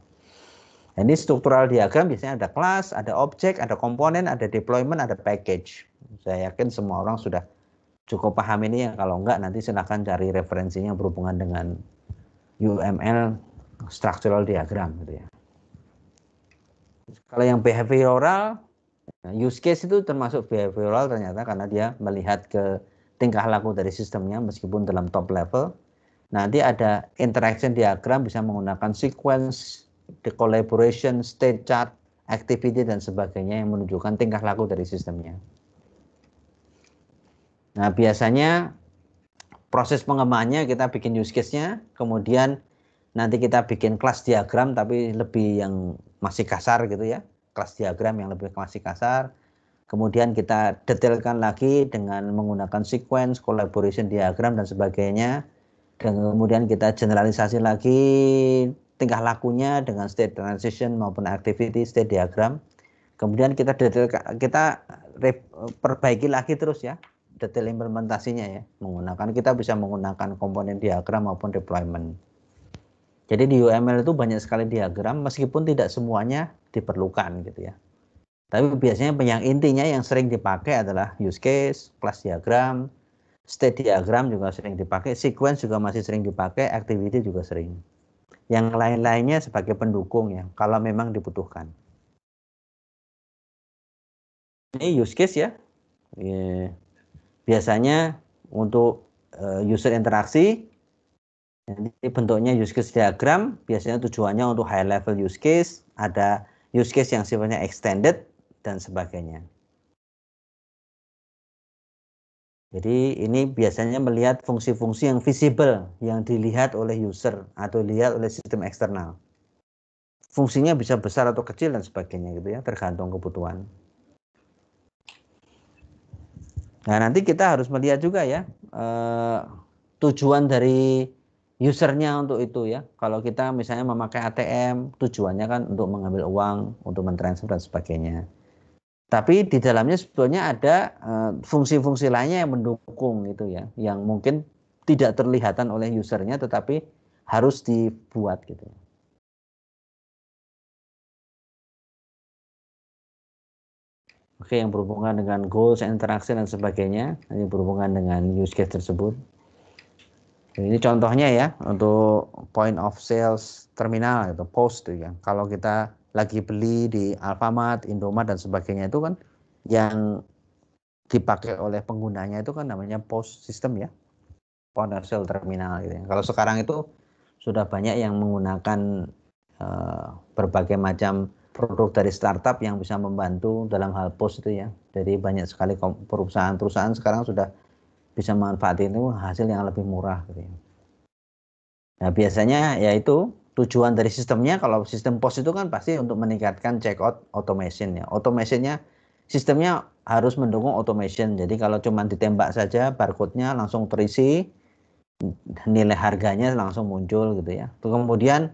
Ini struktural diagram biasanya ada kelas, ada objek, ada komponen, ada deployment, ada package. Saya yakin semua orang sudah cukup paham ini ya. Kalau enggak nanti silakan cari referensinya berhubungan dengan UML structural diagram gitu ya. Kalau yang behavioral, use case itu termasuk behavioral ternyata karena dia melihat ke tingkah laku dari sistemnya meskipun dalam top level. Nanti ada interaction diagram bisa menggunakan sequence, the collaboration, state chart, activity, dan sebagainya yang menunjukkan tingkah laku dari sistemnya. Nah, biasanya proses pengembangannya kita bikin use case-nya, kemudian nanti kita bikin kelas diagram tapi lebih yang masih kasar gitu ya, kelas diagram yang lebih masih kasar. Kemudian kita detailkan lagi dengan menggunakan sequence, collaboration diagram, dan sebagainya. Dan kemudian kita generalisasi lagi tingkah lakunya dengan state transition maupun activity state diagram. Kemudian kita perbaiki lagi terus ya detail implementasinya ya. Kita bisa menggunakan komponen diagram maupun deployment. Jadi di UML itu banyak sekali diagram meskipun tidak semuanya diperlukan gitu ya. Tapi biasanya yang intinya yang sering dipakai adalah use case, class diagram, state diagram juga sering dipakai, sequence juga masih sering dipakai, activity juga sering. Yang lain-lainnya sebagai pendukung ya, kalau memang dibutuhkan. Ini use case ya. Biasanya untuk user interaksi, jadi bentuknya use case diagram, biasanya tujuannya untuk high level use case, ada use case yang sifatnya extended, dan sebagainya. Jadi ini biasanya melihat fungsi-fungsi yang visible, yang dilihat oleh user atau dilihat oleh sistem eksternal. Fungsinya bisa besar atau kecil dan sebagainya gitu ya, tergantung kebutuhan. Nah nanti kita harus melihat juga ya tujuan dari usernya untuk itu ya. Kalau kita misalnya memakai ATM, tujuannya kan untuk mengambil uang, untuk mentransfer dan sebagainya. Tapi di dalamnya sebetulnya ada fungsi-fungsi lainnya yang mendukung gitu ya, yang mungkin tidak terlihatan oleh usernya tetapi harus dibuat gitu. Oke, yang berhubungan dengan goals, interaction dan sebagainya, ini berhubungan dengan use case tersebut. Ini contohnya ya untuk point of sales terminal atau POS tuh ya. Kalau kita lagi beli di Alfamart, Indomaret dan sebagainya itu kan yang dipakai oleh penggunanya itu kan namanya POS system ya, point of sale terminal gitu ya. Kalau sekarang itu sudah banyak yang menggunakan berbagai macam produk dari startup yang bisa membantu dalam hal POS itu ya. Jadi banyak sekali perusahaan-perusahaan sekarang sudah bisa manfaatin itu hasil yang lebih murah gitu ya. Nah biasanya yaitu tujuan dari sistemnya, kalau sistem POS itu kan pasti untuk meningkatkan checkout automation ya. Automationnya, sistemnya harus mendukung automation. Jadi kalau cuma ditembak saja barcode-nya langsung terisi, nilai harganya langsung muncul gitu ya. Kemudian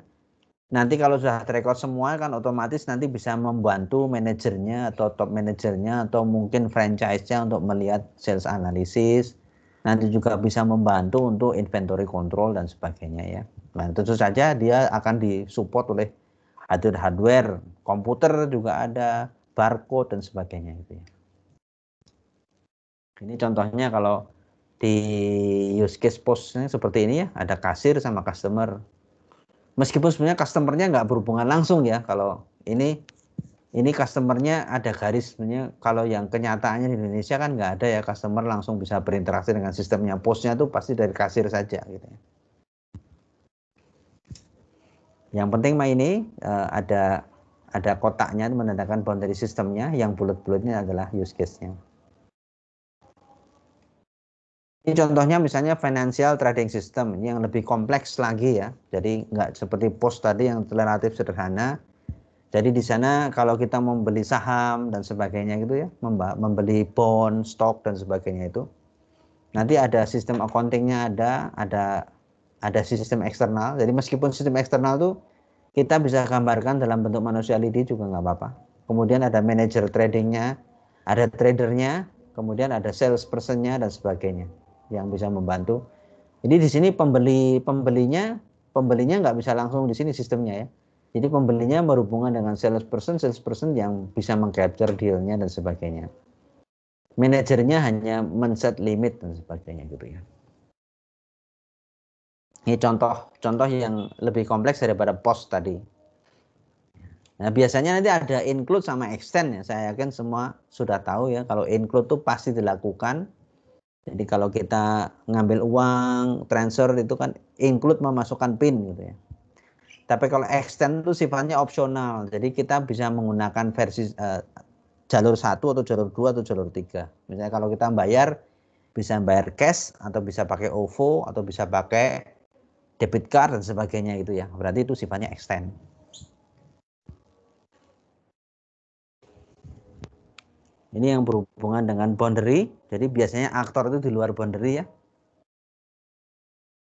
nanti kalau sudah terekod semua kan otomatis nanti bisa membantu manajernya atau top manajernya atau mungkin franchise-nya untuk melihat sales analysis. Nanti juga bisa membantu untuk inventory control dan sebagainya ya. Nah tentu saja dia akan disupport oleh hardware, komputer juga ada, barcode dan sebagainya gitu ya. Ini contohnya kalau di use case POS-nya seperti ini ya, ada kasir sama customer. Meskipun sebenarnya customernya nggak berhubungan langsung ya, kalau ini customernya ada garis. Sebenarnya kalau yang kenyataannya di Indonesia kan nggak ada ya customer langsung bisa berinteraksi dengan sistemnya. POS-nya tuh pasti dari kasir saja gitu ya. Yang penting mah ini ada kotaknya menandakan boundary sistemnya, yang bulat-bulatnya adalah use case-nya. Ini contohnya misalnya financial trading system, ini yang lebih kompleks lagi ya. Jadi nggak seperti POS tadi yang relatif sederhana. Jadi di sana kalau kita membeli saham dan sebagainya gitu ya, membeli bond, stok dan sebagainya itu, nanti ada sistem accountingnya, ada sistem eksternal. Jadi meskipun sistem eksternal tuh kita bisa gambarkan dalam bentuk manusia ID juga nggak apa-apa. Kemudian ada manajer tradingnya, ada tradernya, kemudian ada sales personnya dan sebagainya yang bisa membantu. Jadi di sini pembelinya nggak bisa langsung di sini sistemnya ya. Jadi pembelinya berhubungan dengan sales person yang bisa mengcapture dealnya dan sebagainya. Manajernya hanya men-set limit dan sebagainya gitu ya. Ini contoh yang lebih kompleks daripada POS tadi. Nah biasanya nanti ada include sama extend ya. Saya yakin semua sudah tahu ya, kalau include itu pasti dilakukan. Jadi kalau kita ngambil uang, transfer itu kan include memasukkan PIN gitu ya. Tapi kalau extend itu sifatnya opsional. Jadi kita bisa menggunakan versi jalur 1 atau jalur 2 atau jalur 3. Misalnya kalau kita bayar, bisa bayar cash atau bisa pakai OVO atau bisa pakai debit card dan sebagainya gitu ya. Berarti itu sifatnya extend. Ini yang berhubungan dengan boundary. Jadi biasanya aktor itu di luar boundary ya.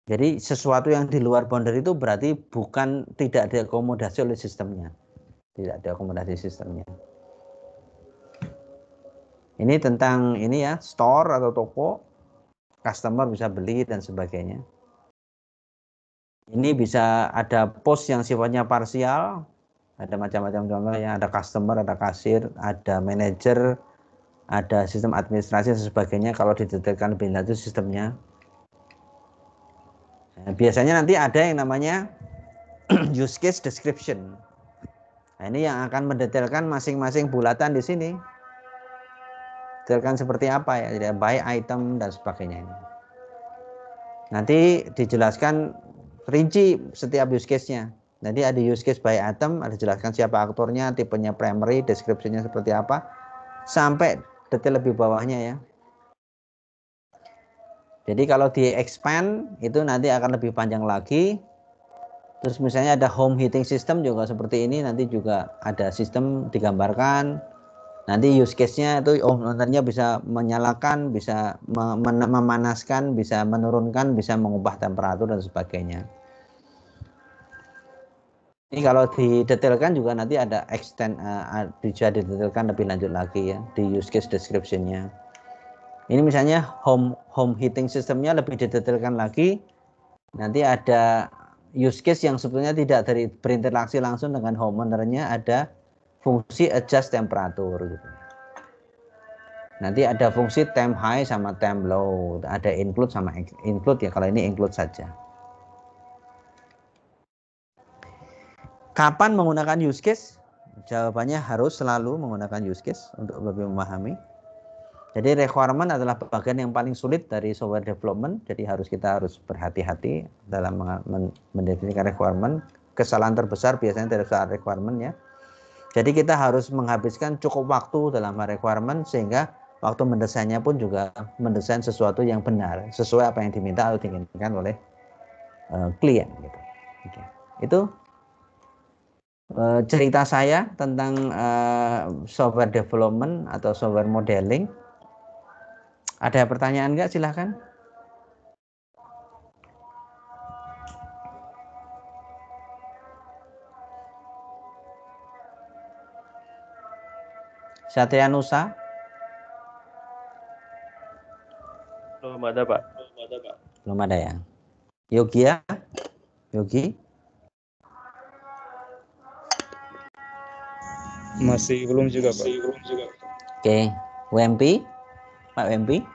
Jadi sesuatu yang di luar boundary itu berarti bukan tidak diakomodasi oleh sistemnya. Tidak diakomodasi sistemnya. Ini tentang ini ya, store atau toko, customer bisa beli dan sebagainya. Ini bisa ada POS yang sifatnya parsial, ada macam-macam contoh ya, ada customer, ada kasir, ada manajer, ada sistem administrasi dan sebagainya. Kalau didetailkan lebih lanjut sistemnya. Nah, biasanya nanti ada yang namanya use case description. Nah, ini yang akan mendetailkan masing-masing bulatan di sini. Detailkan seperti apa ya, jadi buy item dan sebagainya ini. Nanti dijelaskan rinci setiap use case-nya. Nanti ada use case by item, ada jelaskan siapa aktornya, tipenya primary, deskripsinya seperti apa, sampai detail lebih bawahnya ya. Jadi kalau di expand itu nanti akan lebih panjang lagi. Terus misalnya ada home heating system juga seperti ini, nanti juga ada sistem digambarkan. Nanti use case-nya itu owner-nya bisa menyalakan, bisa memanaskan, bisa menurunkan, bisa mengubah temperatur dan sebagainya. Ini kalau didetailkan juga nanti ada extend, bisa didetailkan lebih lanjut lagi ya di use case description-nya. Ini misalnya home heating systemnya lebih didetailkan lagi. Nanti ada use case yang sebetulnya tidak berinteraksi langsung dengan homeowner-nya, ada fungsi adjust temperatur gitu. Nanti ada fungsi temp high sama temp low, ada include sama include ya, kalau ini include saja. Kapan menggunakan use case? Jawabannya harus selalu menggunakan use case untuk lebih memahami. Jadi requirement adalah bagian yang paling sulit dari software development. Jadi kita harus berhati-hati dalam mendefinisikan requirement. Kesalahan terbesar biasanya dari soal requirement ya. Jadi kita harus menghabiskan cukup waktu dalam requirement sehingga waktu mendesainnya pun juga mendesain sesuatu yang benar sesuai apa yang diminta atau diinginkan oleh klien gitu. Oke. Itu cerita saya tentang software development atau software modeling. Ada pertanyaan nggak? Silahkan. Satria Nusa? Belum ada, Pak. Belum ada ya. Yogi ya? Yogi? Masih belum juga, Pak. Oke. WMP? Pak WMP?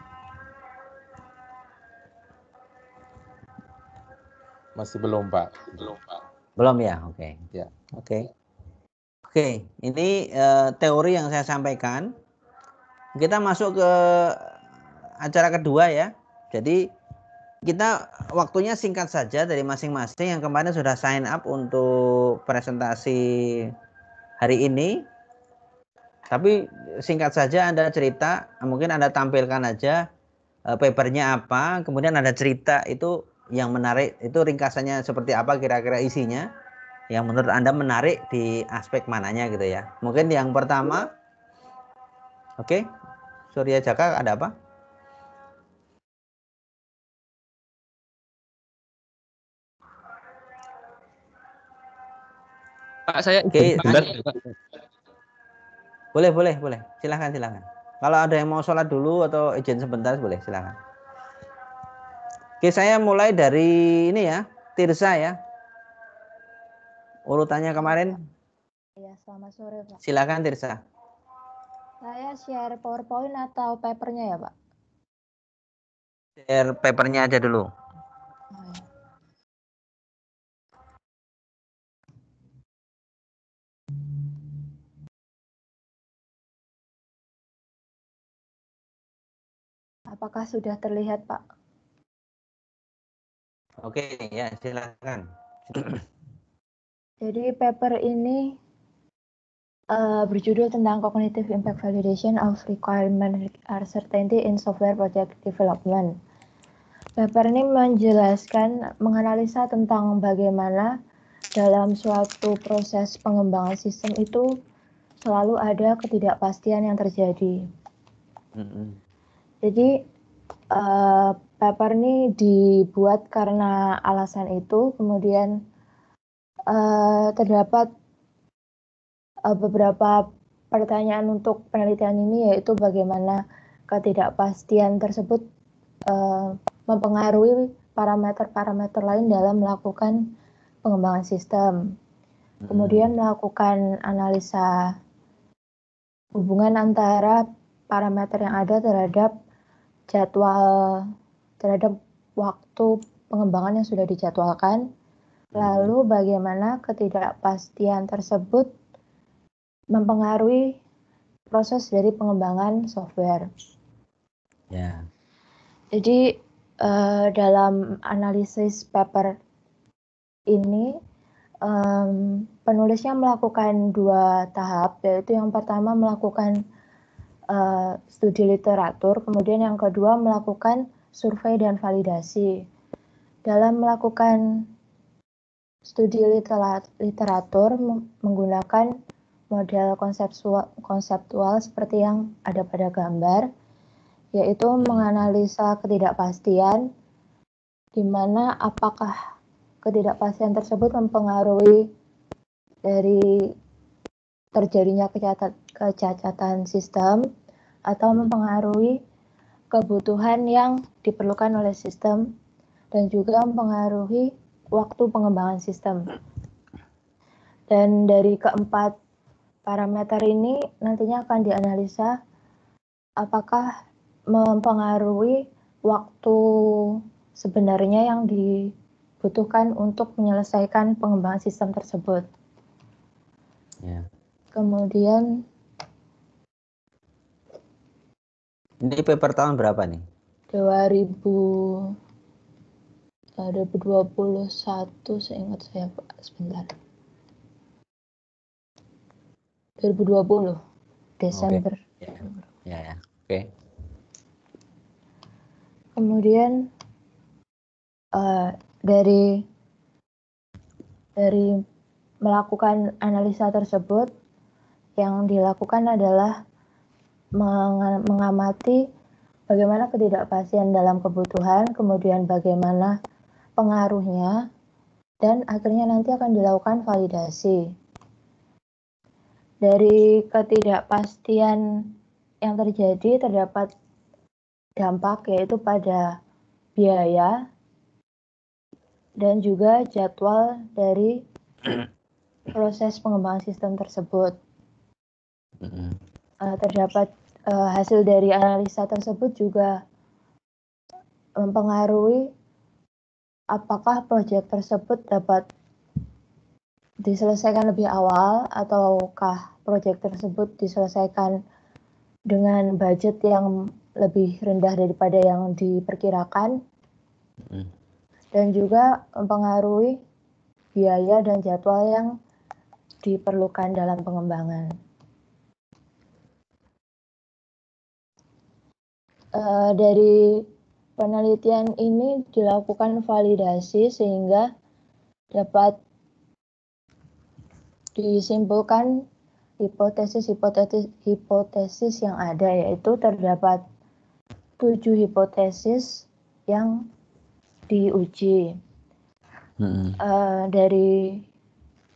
Masih belum, Pak. Belum ya? Oke. Ya. Oke. Oke, ini teori yang saya sampaikan. Kita masuk ke acara kedua ya. Jadi kita waktunya singkat saja dari masing-masing yang kemarin sudah sign up untuk presentasi hari ini. Tapi singkat saja Anda cerita, mungkin Anda tampilkan aja papernya apa, kemudian ada cerita itu yang menarik, itu ringkasannya seperti apa kira-kira isinya. Yang menurut Anda menarik di aspek mananya gitu ya. Mungkin yang pertama, oke, Surya Jaka ada apa? Pak, saya Oke, bentar, Pak. boleh. Silahkan. Kalau ada yang mau sholat dulu atau izin sebentar boleh, silahkan. Oke, saya mulai dari ini ya, Tirsa ya. Urutannya kemarin. Ya, selamat sore, Pak. Silakan Tirsa. Saya share PowerPoint atau papernya ya, Pak? Share papernya aja dulu. Oh, ya. Apakah sudah terlihat, Pak? Oke, ya silakan. Jadi paper ini berjudul tentang Cognitive Impact Validation of Requirement Uncertainty in Software Project Development. Paper ini menganalisa tentang bagaimana dalam suatu proses pengembangan sistem itu selalu ada ketidakpastian yang terjadi. Jadi paper ini dibuat karena alasan itu, kemudian terdapat beberapa pertanyaan untuk penelitian ini, yaitu bagaimana ketidakpastian tersebut mempengaruhi parameter-parameter lain dalam melakukan pengembangan sistem. Kemudian melakukan analisa hubungan antara parameter yang ada terhadap waktu pengembangan yang sudah dijadwalkan. Lalu bagaimana ketidakpastian tersebut mempengaruhi proses dari pengembangan software. Ya. Jadi dalam analisis paper ini penulisnya melakukan 2 tahap, yaitu yang pertama melakukan studi literatur, kemudian yang kedua melakukan survei dan validasi. Dalam melakukan studi literatur menggunakan model konseptual seperti yang ada pada gambar, yaitu menganalisa ketidakpastian, di mana apakah ketidakpastian tersebut mempengaruhi dari terjadinya kecacatan sistem atau mempengaruhi kebutuhan yang diperlukan oleh sistem dan juga mempengaruhi waktu pengembangan sistem. Dan dari keempat parameter ini nantinya akan dianalisa apakah mempengaruhi waktu sebenarnya yang dibutuhkan untuk menyelesaikan pengembangan sistem tersebut. Ya. Kemudian Ini paper tahun berapa nih? 2021 seingat saya Pak, sebentar. 2020 Desember. Ya. Oke. Kemudian dari melakukan analisa tersebut, yang dilakukan adalah mengamati bagaimana ketidakpastian dalam kebutuhan, kemudian bagaimana pengaruhnya, dan akhirnya nanti akan dilakukan validasi. Dari ketidakpastian yang terjadi terdapat dampak, yaitu pada biaya dan juga jadwal dari proses pengembangan sistem tersebut. Terdapat hasil dari analisa tersebut juga mempengaruhi apakah proyek tersebut dapat diselesaikan lebih awal ataukah proyek tersebut diselesaikan dengan budget yang lebih rendah daripada yang diperkirakan, dan juga mempengaruhi biaya dan jadwal yang diperlukan dalam pengembangan. Dari penelitian ini dilakukan validasi sehingga dapat disimpulkan hipotesis yang ada, yaitu terdapat 7 hipotesis yang diuji.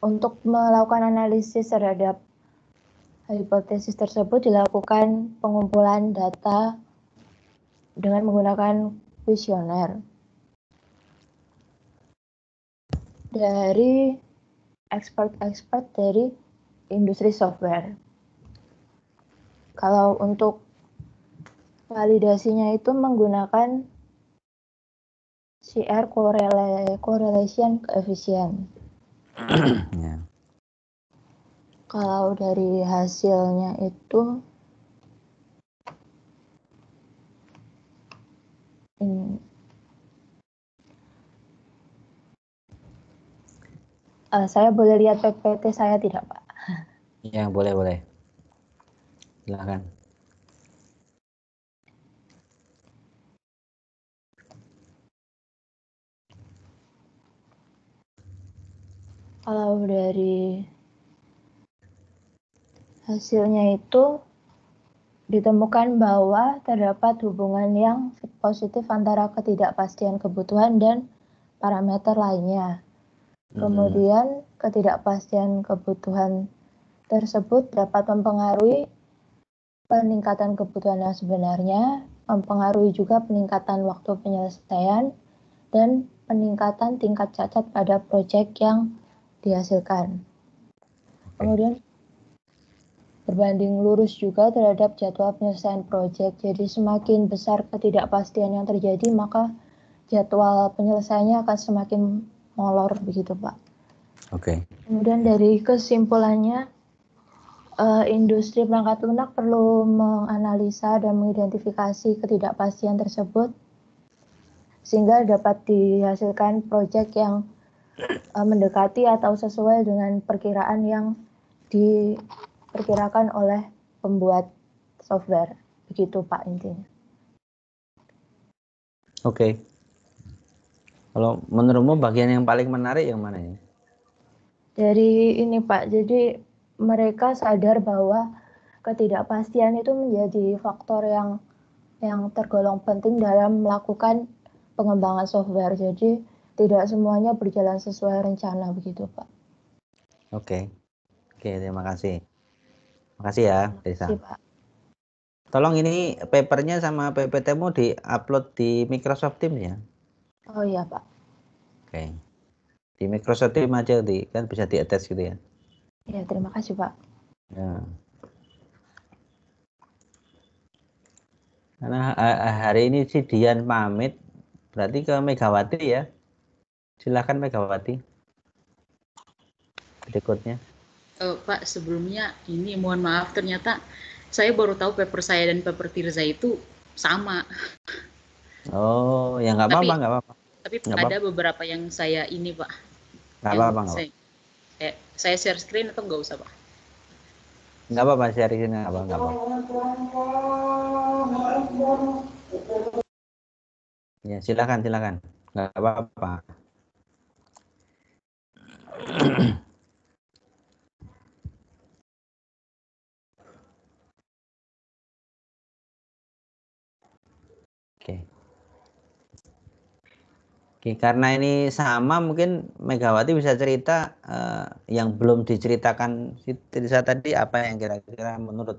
Untuk melakukan analisis terhadap hipotesis tersebut dilakukan pengumpulan data dengan menggunakan kuesioner dari expert dari industri software. Kalau untuk validasinya itu menggunakan CR correlation coefficient. Kalau dari hasilnya itu saya boleh lihat PPT saya tidak, Pak? Ya, boleh. Silakan. Kalau dari hasilnya itu ditemukan bahwa terdapat hubungan yang positif antara ketidakpastian kebutuhan dan parameter lainnya. Kemudian ketidakpastian kebutuhan tersebut dapat mempengaruhi peningkatan kebutuhan yang sebenarnya, mempengaruhi juga peningkatan waktu penyelesaian, dan peningkatan tingkat cacat pada proyek yang dihasilkan. Kemudian berbanding lurus juga terhadap jadwal penyelesaian proyek. Jadi semakin besar ketidakpastian yang terjadi, maka jadwal penyelesaiannya akan semakin molor, begitu Pak. Oke. Kemudian dari kesimpulannya, industri perangkat lunak perlu menganalisa dan mengidentifikasi ketidakpastian tersebut sehingga dapat dihasilkan proyek yang mendekati atau sesuai dengan perkiraan yang diperkirakan oleh pembuat software. Begitu Pak intinya. Oke. Kalau menurutmu bagian yang paling menarik yang mana ya? Dari ini Pak, jadi mereka sadar bahwa ketidakpastian itu menjadi faktor yang tergolong penting dalam melakukan pengembangan software. Jadi tidak semuanya berjalan sesuai rencana, begitu Pak. Oke, terima kasih. Makasih ya, Desa. Terima kasih, Pak. Tolong ini papernya sama PPT-mu di-upload di Microsoft Teams ya. Oh iya Pak. Oke. Di Microsoft Teams aja kan bisa di-attach gitu ya. Ya, terima kasih Pak. Ya. Karena hari ini si Dian pamit, berarti ke Megawati ya. Silakan Megawati. Berikutnya. Pak, sebelumnya ini mohon maaf, ternyata saya baru tahu paper saya dan paper Tirza itu sama. Oh, ya nggak apa-apa, Tapi nggak apa-apa. tapi Nggak ada apa-apa, beberapa yang saya ini, Pak. nggak Yang apa-apa, nggak apa-apa. saya share screen atau nggak usah, Pak? Nggak apa-apa, share di sini nggak apa-apa, nggak apa-apa. Ya, silakan, silakan. Nggak apa-apa. Oke. Oke, karena ini sama mungkin Megawati bisa cerita yang belum diceritakan Tirza tadi apa yang kira-kira menurut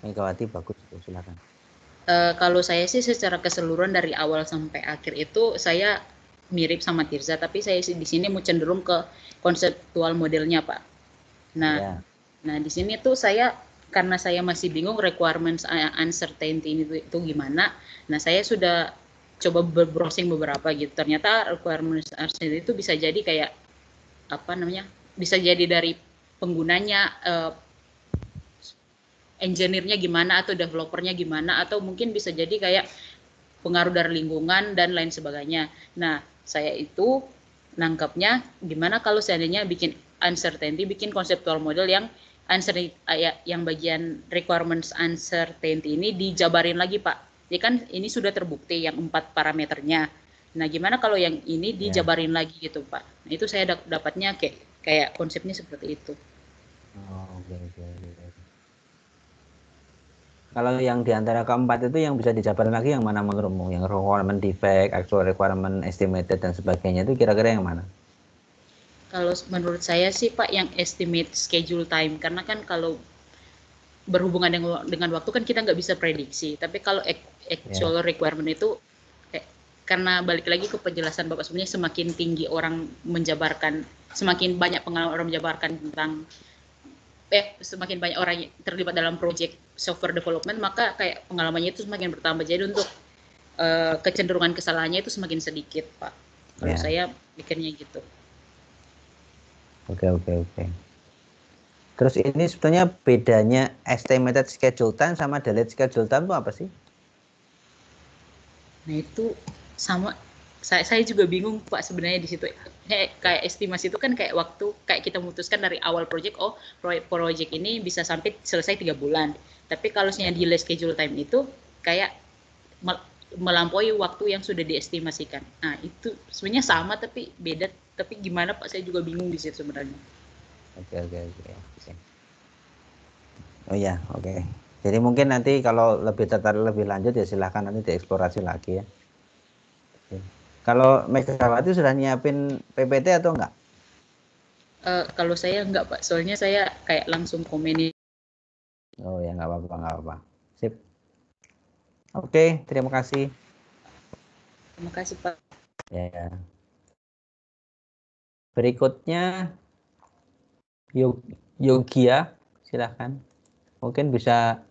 Megawati bagus, silakan. Kalau saya sih secara keseluruhan dari awal sampai akhir itu saya mirip sama Tirza, tapi saya di sini mau cenderung ke konseptual modelnya, Pak. Nah, Ya. Nah di sini tuh karena saya masih bingung requirements uncertainty itu gimana. Nah, saya sudah coba browsing beberapa gitu. Ternyata requirements uncertainty itu bisa jadi kayak apa namanya? Bisa jadi dari penggunanya, engineer-nya gimana atau developer-nya gimana, atau mungkin bisa jadi kayak pengaruh dari lingkungan dan lain sebagainya. Nah, saya itu nangkapnya gimana kalau seandainya bikin uncertainty, bikin konseptual model yang yang bagian requirements uncertainty ini dijabarin lagi, Pak. Jadi kan ini sudah terbukti yang 4 parameternya. Nah, gimana kalau yang ini dijabarin lagi gitu, Pak? Nah, itu saya dapatnya kayak konsepnya seperti itu. Oh, oke. Kalau yang di antara keempat itu yang bisa dijabarin lagi yang mana menurutmu? Yang requirement defect, actual requirement estimated dan sebagainya itu kira-kira yang mana? Kalau menurut saya sih, Pak, yang estimate schedule time, karena kan kalau berhubungan dengan waktu kan kita nggak bisa prediksi. Tapi kalau actual requirement itu karena balik lagi ke penjelasan Bapak sebelumnya, semakin tinggi orang menjabarkan, semakin banyak pengalaman orang menjabarkan tentang semakin banyak orang yang terlibat dalam project software development, maka kayak pengalamannya itu semakin bertambah. Jadi untuk kecenderungan kesalahannya itu semakin sedikit, Pak. Kalau saya pikirnya gitu. Oke. Terus ini sebetulnya bedanya estimated schedule time sama delayed schedule time itu apa sih? Nah, itu sama, saya juga bingung, Pak, sebenarnya di situ. Kayak estimasi itu kan kayak waktu, kayak kita memutuskan dari awal project, project ini bisa sampai selesai 3 bulan. Tapi kalau misalnya delay schedule time itu kayak melampaui waktu yang sudah diestimasikan. Nah, itu sebenarnya sama tapi beda. Tapi gimana, Pak? Saya juga bingung di situ sebenarnya. Oke. Oh ya, oke. Jadi mungkin nanti kalau lebih tertarik lebih lanjut ya silahkan nanti dieksplorasi lagi ya. Oke. Kalau Megawati sudah nyiapin PPT atau enggak? Kalau saya enggak, Pak. Soalnya saya kayak langsung komen. Oh ya, nggak apa-apa. Sip. Oke, terima kasih. Terima kasih, Pak. Ya. Berikutnya Yogia, silahkan. Mungkin bisa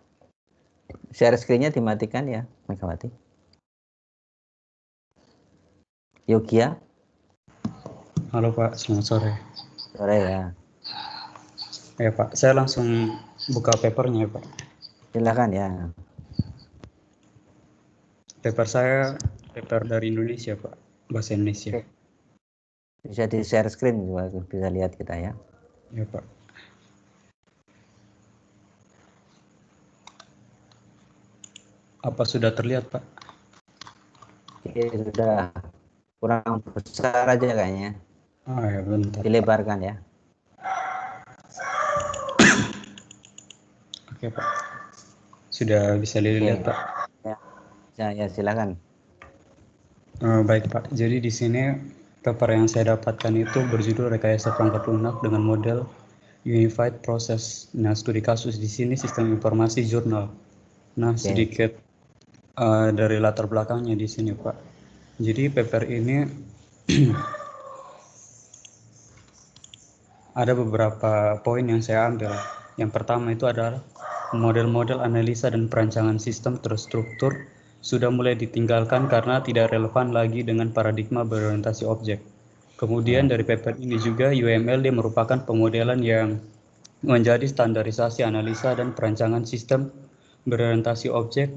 share screen-nya dimatikan ya, Megawati. Yogia. Halo Pak, selamat sore. Sore ya. Ya Pak, saya langsung buka papernya ya Pak. Silakan ya. Paper saya paper dari Indonesia Pak, bahasa Indonesia. Bisa di share screen juga bisa lihat kita ya. Ya Pak. Apa sudah terlihat Pak? Oke, sudah. Kurang besar aja kayaknya. Oh ya bentar. Dilebarkan ya. Oke Pak. Sudah bisa dilihat Pak. Ya silakan. Baik Pak. Jadi di sini paper yang saya dapatkan itu berjudul rekayasa perangkat lunak dengan model Unified Process. Nah, studi kasus di sini sistem informasi jurnal. Nah, sedikit dari latar belakangnya di sini Pak. Jadi paper ini ada beberapa poin yang saya ambil. Yang pertama itu adalah model-model analisa dan perancangan sistem terstruktur sudah mulai ditinggalkan karena tidak relevan lagi dengan paradigma berorientasi objek. Kemudian dari paper ini juga UML merupakan pemodelan yang menjadi standarisasi analisa dan perancangan sistem berorientasi objek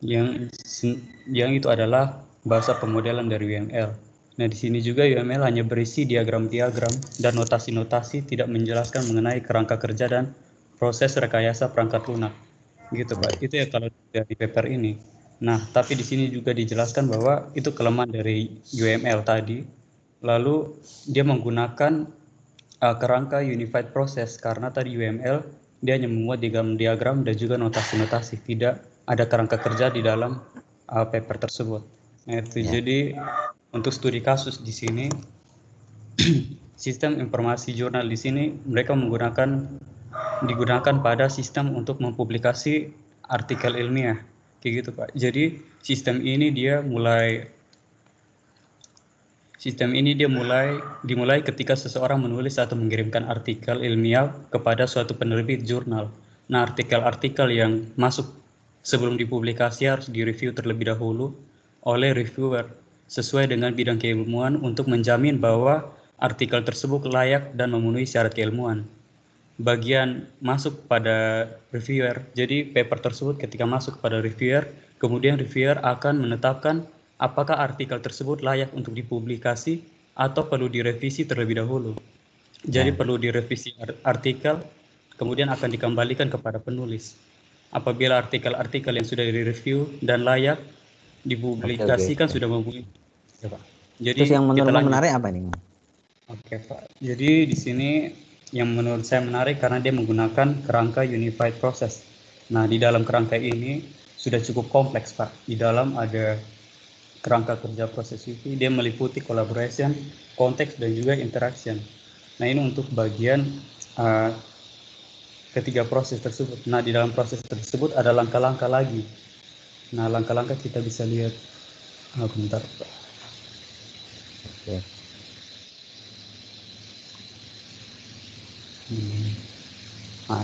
yang itu adalah bahasa pemodelan dari UML. Nah, di sini juga UML hanya berisi diagram-diagram dan notasi-notasi, tidak menjelaskan mengenai kerangka kerja dan proses rekayasa perangkat lunak. Gitu, Pak. Itu ya kalau dari paper ini. Nah, tapi di sini juga dijelaskan bahwa itu kelemahan dari UML tadi. Lalu dia menggunakan kerangka unified process karena tadi UML dia hanya memuat diagram-diagram dan juga notasi-notasi, tidak ada kerangka kerja di dalam paper tersebut. Nah, itu jadi untuk studi kasus di sini sistem informasi jurnal di sini mereka digunakan pada sistem untuk mempublikasi artikel ilmiah kayak gitu, Pak. Jadi sistem ini dimulai ketika seseorang menulis atau mengirimkan artikel ilmiah kepada suatu penerbit jurnal. Nah, artikel-artikel yang masuk sebelum dipublikasi harus direview terlebih dahulu oleh reviewer sesuai dengan bidang keilmuan untuk menjamin bahwa artikel tersebut layak dan memenuhi syarat keilmuan. Bagian masuk pada reviewer, jadi paper tersebut ketika masuk pada reviewer, kemudian reviewer akan menetapkan apakah artikel tersebut layak untuk dipublikasi atau perlu direvisi terlebih dahulu. Jadi perlu direvisi artikel, kemudian akan dikembalikan kepada penulis. Apabila artikel-artikel yang sudah direview dan layak dipublikasikan sudah memenuhi. Jadi terus yang menurut menarik apa ini? Oke, Pak. Jadi di sini yang menurut saya menarik karena dia menggunakan kerangka unified process. Nah, di dalam kerangka ini sudah cukup kompleks, Pak. Di dalam ada kerangka kerja proses UV, dia meliputi collaboration, konteks, dan juga interaction. Nah, ini untuk bagian ketiga proses tersebut. Nah, di dalam proses tersebut ada langkah-langkah lagi. Nah, langkah-langkah kita bisa lihat. Bentar, Pak. Oke.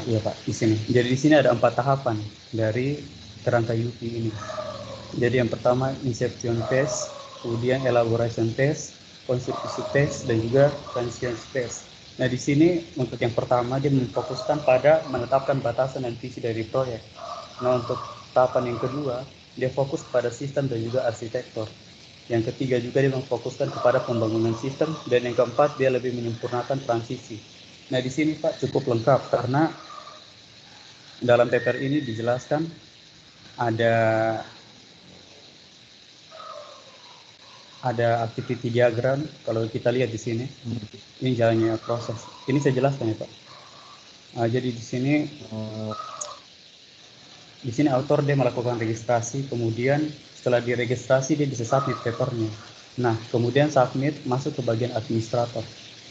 Iya, Pak, di sini. Jadi di sini ada 4 tahapan dari kerangka UV ini. Jadi yang pertama inception phase, kemudian elaboration phase, constitution phase, dan juga transition phase. Nah, di sini untuk yang pertama dia memfokuskan pada menetapkan batasan dan visi dari proyek. Nah, untuk tahapan yang kedua dia fokus pada sistem dan juga arsitektur. Yang ketiga juga dia memfokuskan kepada pembangunan sistem, dan yang keempat dia lebih menyempurnakan transisi. Nah, di sini Pak cukup lengkap karena dalam paper ini dijelaskan ada activity diagram. Kalau kita lihat di sini, ini jalannya proses. Ini saya jelaskan ya, Pak. Jadi di sini author dia melakukan registrasi, kemudian setelah diregistrasi dia bisa submit papernya. Nah, kemudian submit masuk ke bagian administrator.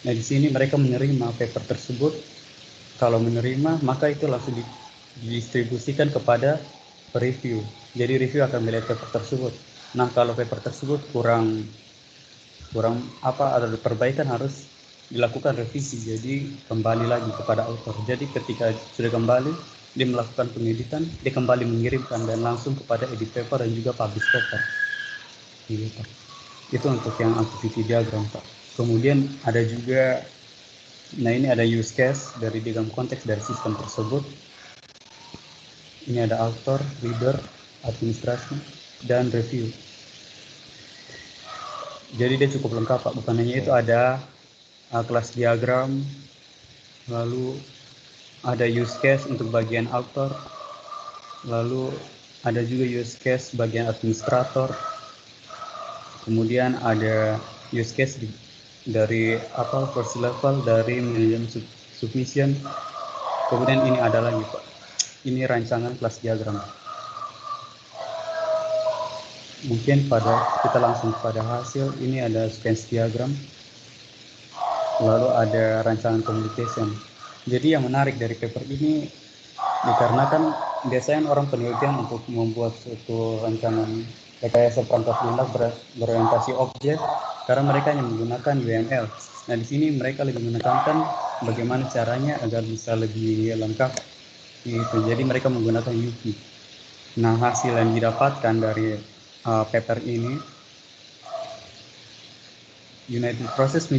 Nah, di sini mereka menerima paper tersebut. Kalau menerima, maka itu langsung didistribusikan kepada review. Jadi review akan melihat paper tersebut. Nah, kalau paper tersebut kurang ada perbaikan, harus dilakukan revisi. Jadi kembali lagi kepada author. Jadi ketika sudah kembali, dia melakukan pengeditan, dia kembali mengirimkan dan langsung kepada edit paper dan juga publish paper. Gitu. Itu untuk yang activity diagram, Pak. Kemudian ada juga, nah ini ada use case dari diagram konteks dari sistem tersebut. Ini ada author, reader, administrasi, dan review. Jadi dia cukup lengkap, Pak. Bukan hanya itu, ada kelas diagram, lalu ada use case untuk bagian author, lalu ada juga use case bagian administrator, kemudian ada use case dari first level dari management submission. Kemudian ini ada lagi, Pak. Ini rancangan kelas diagram. Mungkin kita langsung pada hasil. Ini ada sequence diagram, lalu ada rancangan communication. Jadi yang menarik dari paper ini dikarenakan biasanya orang penelitian untuk membuat suatu rancangan rekayasa perangkat lunak berorientasi objek karena mereka hanya menggunakan UML. Nah, di sini mereka lebih menekankan bagaimana caranya agar bisa lebih lengkap. Gitu. Jadi mereka menggunakan UV. Nah, hasil yang didapatkan dari paper ini, United Process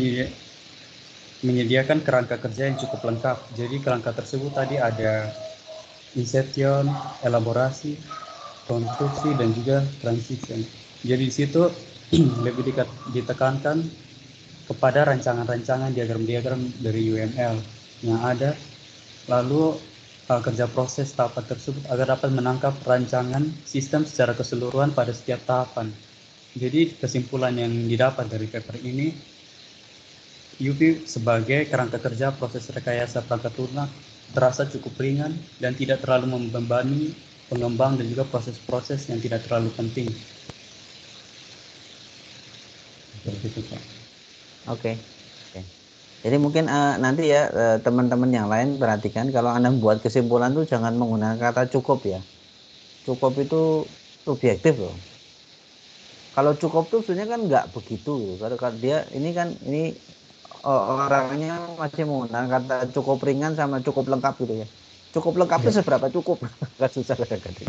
menyediakan kerangka kerja yang cukup lengkap. Jadi kerangka tersebut tadi ada inception, elaborasi, konstruksi, dan juga transition. Jadi di situ lebih ditekankan kepada rancangan-rancangan diagram-diagram dari UML yang ada, lalu kerja proses tahapan tersebut agar dapat menangkap rancangan sistem secara keseluruhan pada setiap tahapan. Jadi kesimpulan yang didapat dari paper ini, UV sebagai kerangka kerja proses rekayasa perangkat lunak terasa cukup ringan dan tidak terlalu membebani pengembang dan juga proses-proses yang tidak terlalu penting. Seperti itu, Pak. Oke. Jadi mungkin nanti ya teman-teman yang lain perhatikan kalau Anda membuat kesimpulan tuh jangan menggunakan kata cukup ya. Cukup itu subjektif loh. Kalau cukup tuh sebenarnya kan nggak begitu. Kalau dia ini orangnya masih menggunakan kata cukup ringan sama cukup lengkap gitu ya. Cukup lengkap itu seberapa cukup? Nggak susah kadang-kadang.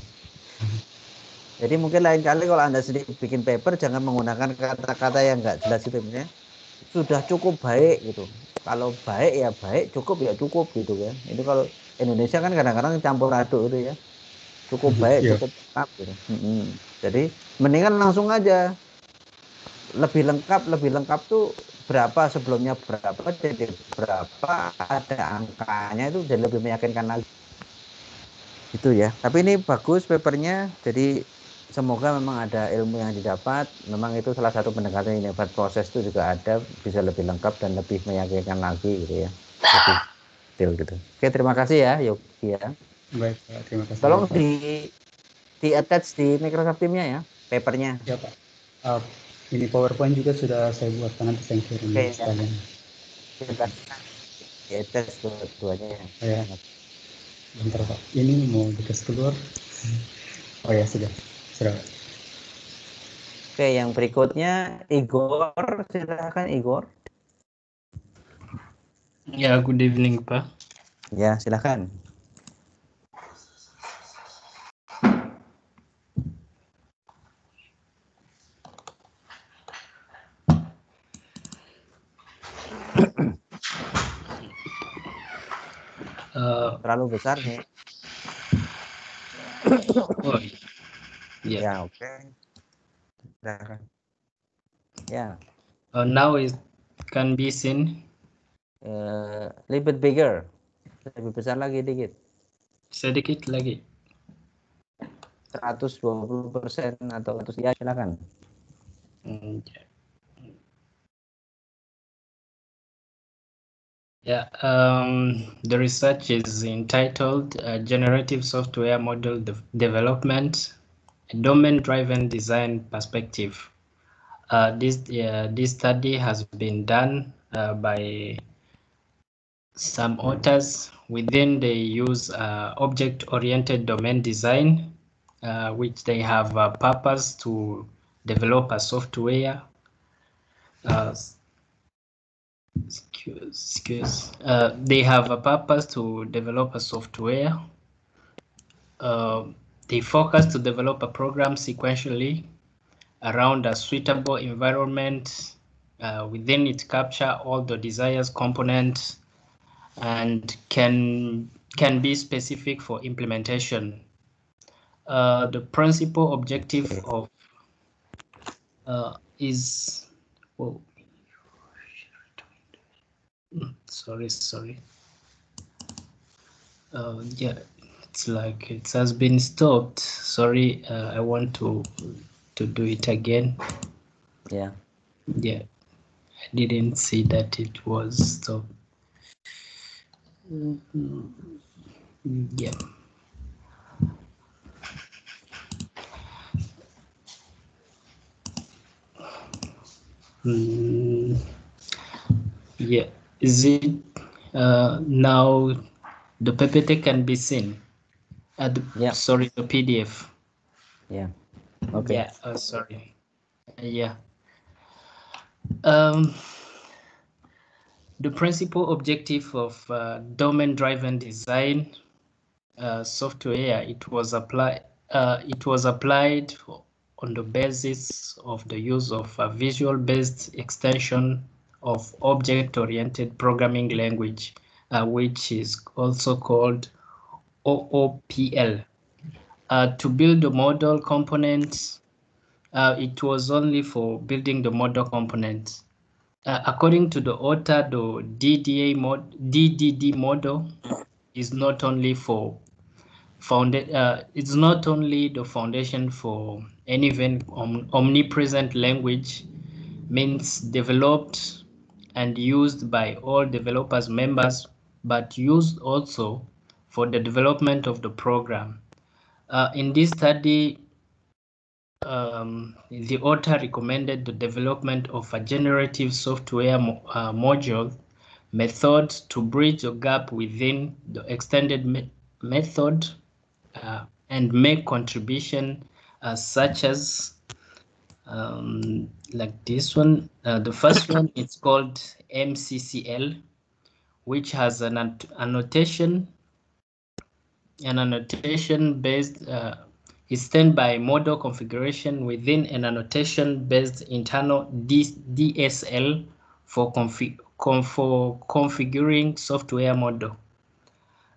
Jadi mungkin lain kali kalau Anda sendiri bikin paper jangan menggunakan kata-kata yang nggak jelas itu ya. Sudah cukup baik gitu. Kalau baik ya baik, cukup ya cukup gitu kan. Itu kalau Indonesia kan kadang-kadang campur aduk itu ya. Cukup baik, cukup lengkap gitu. Jadi mendingan langsung aja. Lebih lengkap tuh berapa sebelumnya berapa jadi berapa, ada angkanya itu jadi lebih meyakinkan lagi. Itu ya. Tapi ini bagus papernya. Jadi semoga memang ada ilmu yang didapat. Memang itu salah satu pendekatan ini. Proses itu juga ada, bisa lebih lengkap dan lebih meyakinkan lagi gitu ya. Lebih detail gitu. Oke, terima kasih ya Yogi ya. Baik, Pak. Terima kasih. Tolong di attach di Microsoft Teams-nya ya, papernya. Ya, Pak. Ini PowerPoint juga sudah saya buat, nanti saya kirim sekalian. Kita di attach dua-duanya ya. Bentar, Pak. Ini mau dikasih keluar. Oh ya, sudah. Oke, yang berikutnya Igor, silakan Igor. Ya, good evening, Pak. Ya, silakan. Terlalu besar nih. Oh, yeah. Ya, oke. Silakan. Ya. Now it can be seen. Little bit bigger. Lebih besar lagi dikit. Sedikit lagi. 120% atau 100 ya, silakan. Yeah, the research is entitled Generative Software Model Development, a Domain-Driven Design Perspective. This study has been done by some authors. Within they use object-oriented domain design, which they have a purpose to develop a software. They have a purpose to develop a software. They focus to develop a program sequentially around a suitable environment. Within it, capture all the desired components and can be specific for implementation. The principal objective of is sorry. Yeah, it's like it has been stopped. Sorry, I want to do it again. Yeah. Yeah, I didn't see that it was stopped. Yeah. Yeah, is it now the PPT can be seen? Sorry, the PDF. Yeah. Okay. Yeah. Sorry. Yeah. The principal objective of domain-driven design software, it was applied on the basis of the use of a visual-based extension of object-oriented programming language, which is also called OOPL. To build the model components, it was only for building the model components. According to the author, the DDD model is not only for it's not only the foundation for any omnipresent language, means developed and used by all developers members, but used also for the development of the program. In this study, the author recommended the development of a generative software module method to bridge the gap within the extended method and make contribution such as like this one. The first one is called MCCL, which has an annotation based is sent by model configuration within an annotation based internal DSL for configuring software model.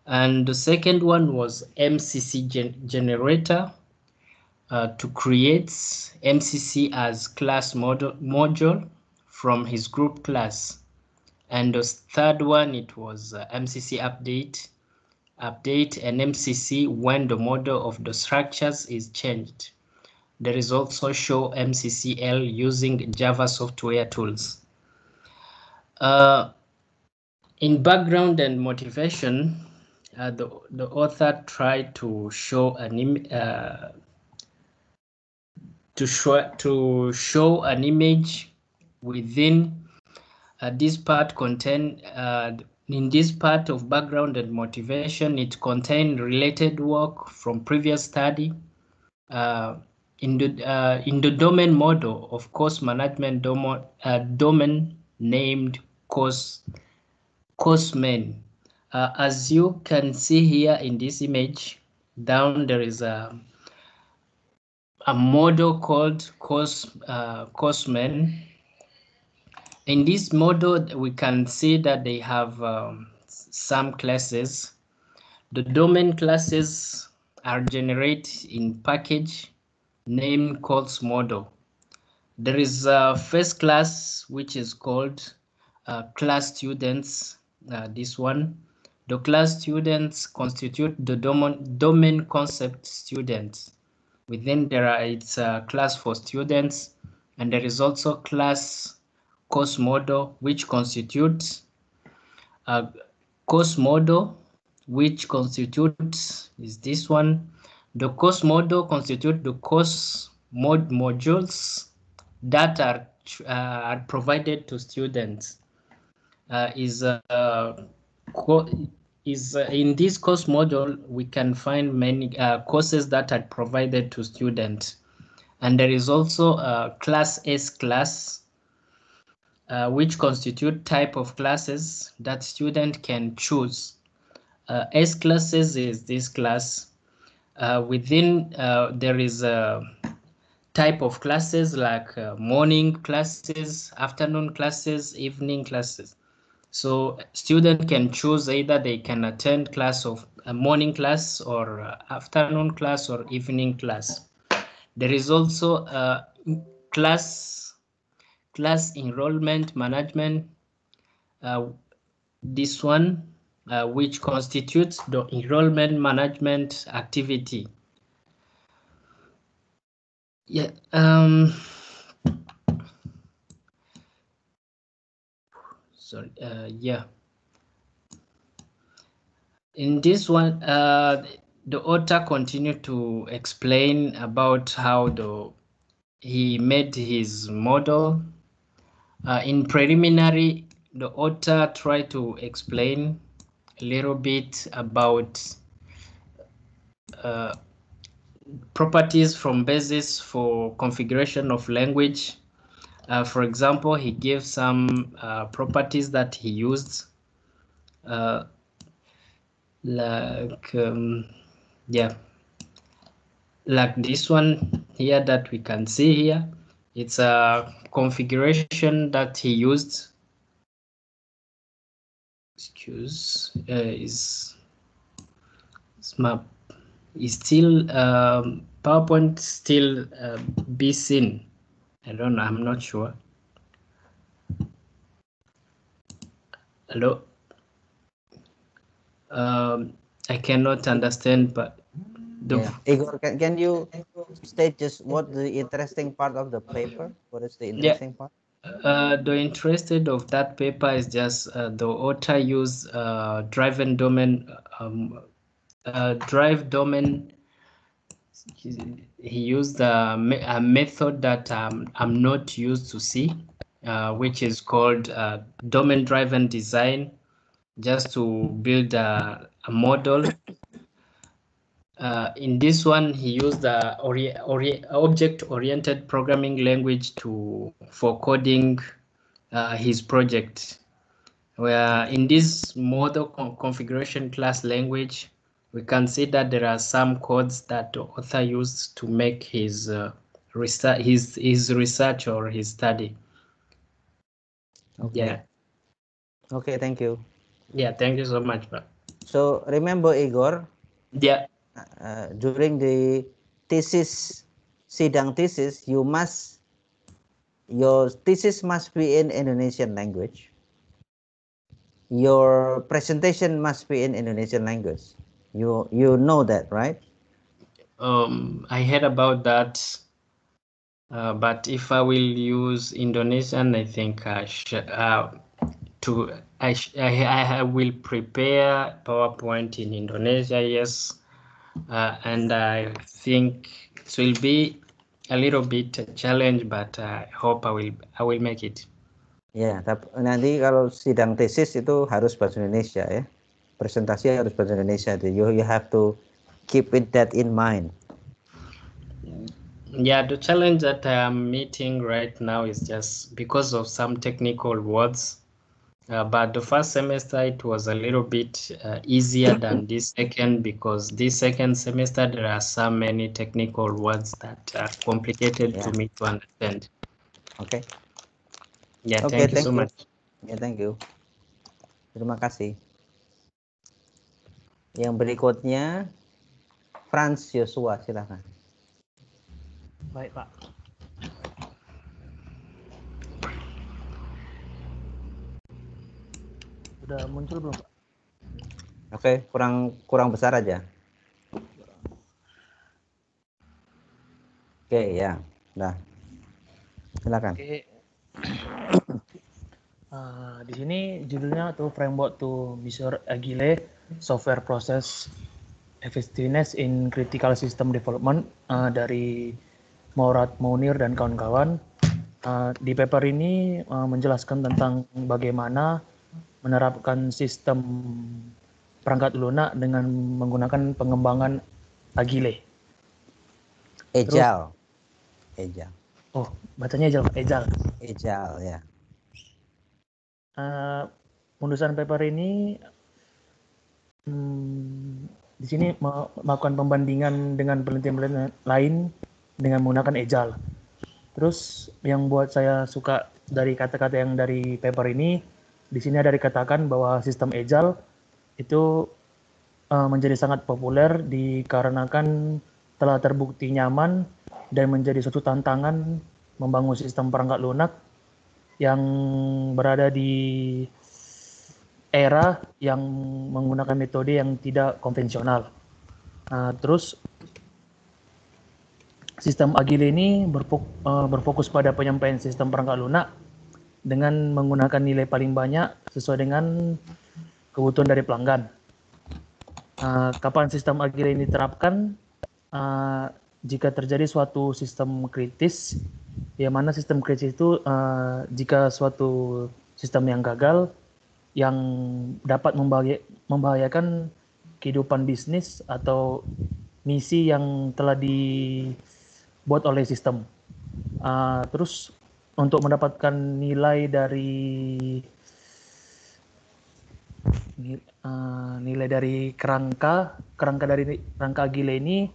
And the second one was MCC generator to create MCC as class module from his group class. And the third one, it was MCC update an MCC when the model of the structures is changed. There is also show MCCL using Java software tools. In background and motivation, the author tried to show an image within this part contain in this part of background and motivation, it contained related work from previous study in the domain model of course management domain named COSMEN. As you can see here in this image, down there is a model called COSMEN. In this model, we can see that they have some classes. The domain classes are generated in package named COS model. There is a first class which is called class students. This one, the class students constitute the domain concept students. Within there it's a class for students, and there is also class course model, which constitutes a course model, which constitutes is this one. The course model constitute the course modules that are provided to students. In this course module, we can find many courses that are provided to students, and there is also a class S class. Which constitute type of classes that student can choose. S classes is this class. Within there is a type of classes like morning classes, afternoon classes, evening classes. So student can choose either they can attend class of a morning class or afternoon class or evening class. There is also a class enrollment management, this one, which constitutes the enrollment management activity. Yeah. Sorry. Yeah. In this one, the author continued to explain about how he made his model. In preliminary, the author tried to explain a little bit about properties from basis for configuration of language. For example, he gave some properties that he used, like this one here that we can see here. It's a configuration that he used. Is map. is still PowerPoint still be seen? I don't know. I'm not sure. Hello. I cannot understand, but Igor, can you state just what the interesting part of the paper? What is the interesting part? The interested of that paper is just the author used drive domain. He used a method that I'm not used to see, which is called domain-driven design, just to build a model. In this one, he used the object-oriented programming language for coding his project. Where in this model configuration class language, we can see that there are some codes that the author used to make his research or his study. Okay. Yeah. Okay, thank you. Yeah, thank you so much. So remember, Igor. Yeah. During the sidang thesis, your thesis must be in Indonesian language. Your presentation must be in Indonesian language. You know that, right? I heard about that, but if I will use Indonesian, I think I will prepare PowerPoint in Indonesia. Yes. And I think it will be a little bit a challenge, but I hope I will make it. Ya, nanti kalau sidang tesis itu harus bahasa Indonesia ya. Presentasi harus bahasa Indonesia. You have to keep that in mind. Yeah, the challenge that I am meeting right now is just because of some technical words. But the first semester, it was a little bit easier than this second, because this second semester, there are so many technical words that are complicated to me to understand. Okay. Yeah, okay, thank you so much. Yeah, thank you. Terima kasih. Yang berikutnya, Franz Joshua, silakan. Baik, Pak. Sudah muncul belum, Pak? Oke, kurang besar aja. Oke, ya. Nah. Silakan. Oke. Di sini judulnya tuh Framework to Measure Agile Software Process Effectiveness in Critical System Development dari Mourad Mounir dan kawan-kawan. Di paper ini menjelaskan tentang bagaimana menerapkan sistem perangkat lunak dengan menggunakan pengembangan Agile. Agile. Oh, bacanya Agile. Agile, ya. Penulisan paper ini di sini melakukan pembandingan dengan penelitian lain dengan menggunakan Agile. Terus yang buat saya suka dari kata-kata yang dari paper ini, di sini ada dikatakan bahwa sistem Agile itu menjadi sangat populer dikarenakan telah terbukti nyaman dan menjadi suatu tantangan membangun sistem perangkat lunak yang berada di era yang menggunakan metode yang tidak konvensional. Terus sistem Agile ini berfokus pada penyampaian sistem perangkat lunak dengan menggunakan nilai paling banyak sesuai dengan kebutuhan dari pelanggan. Kapan sistem Agile ini diterapkan? Jika terjadi suatu sistem kritis, yang mana sistem kritis itu jika suatu sistem yang gagal yang dapat membahayakan kehidupan bisnis atau misi yang telah dibuat oleh sistem. Terus untuk mendapatkan nilai dari kerangka dari kerangka Agile ini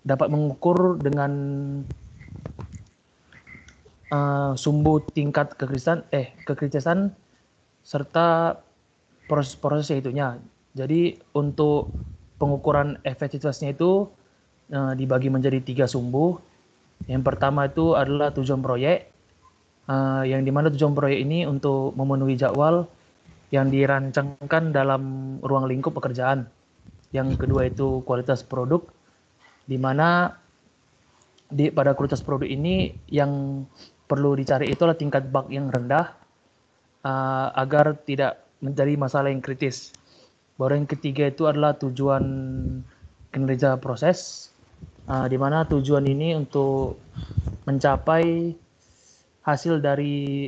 dapat mengukur dengan sumbu tingkat kekritisan serta proses-proses itunya. Jadi untuk pengukuran efektivitasnya itu dibagi menjadi 3 sumbu. Yang pertama itu adalah tujuan proyek, yang dimana tujuan proyek ini untuk memenuhi jadwal yang dirancangkan dalam ruang lingkup pekerjaan. Yang kedua itu kualitas produk, di mana pada kualitas produk ini yang perlu dicari itulah tingkat bug yang rendah agar tidak menjadi masalah yang kritis. Baru yang ketiga itu adalah tujuan kinerja proses, di mana tujuan ini untuk mencapai hasil dari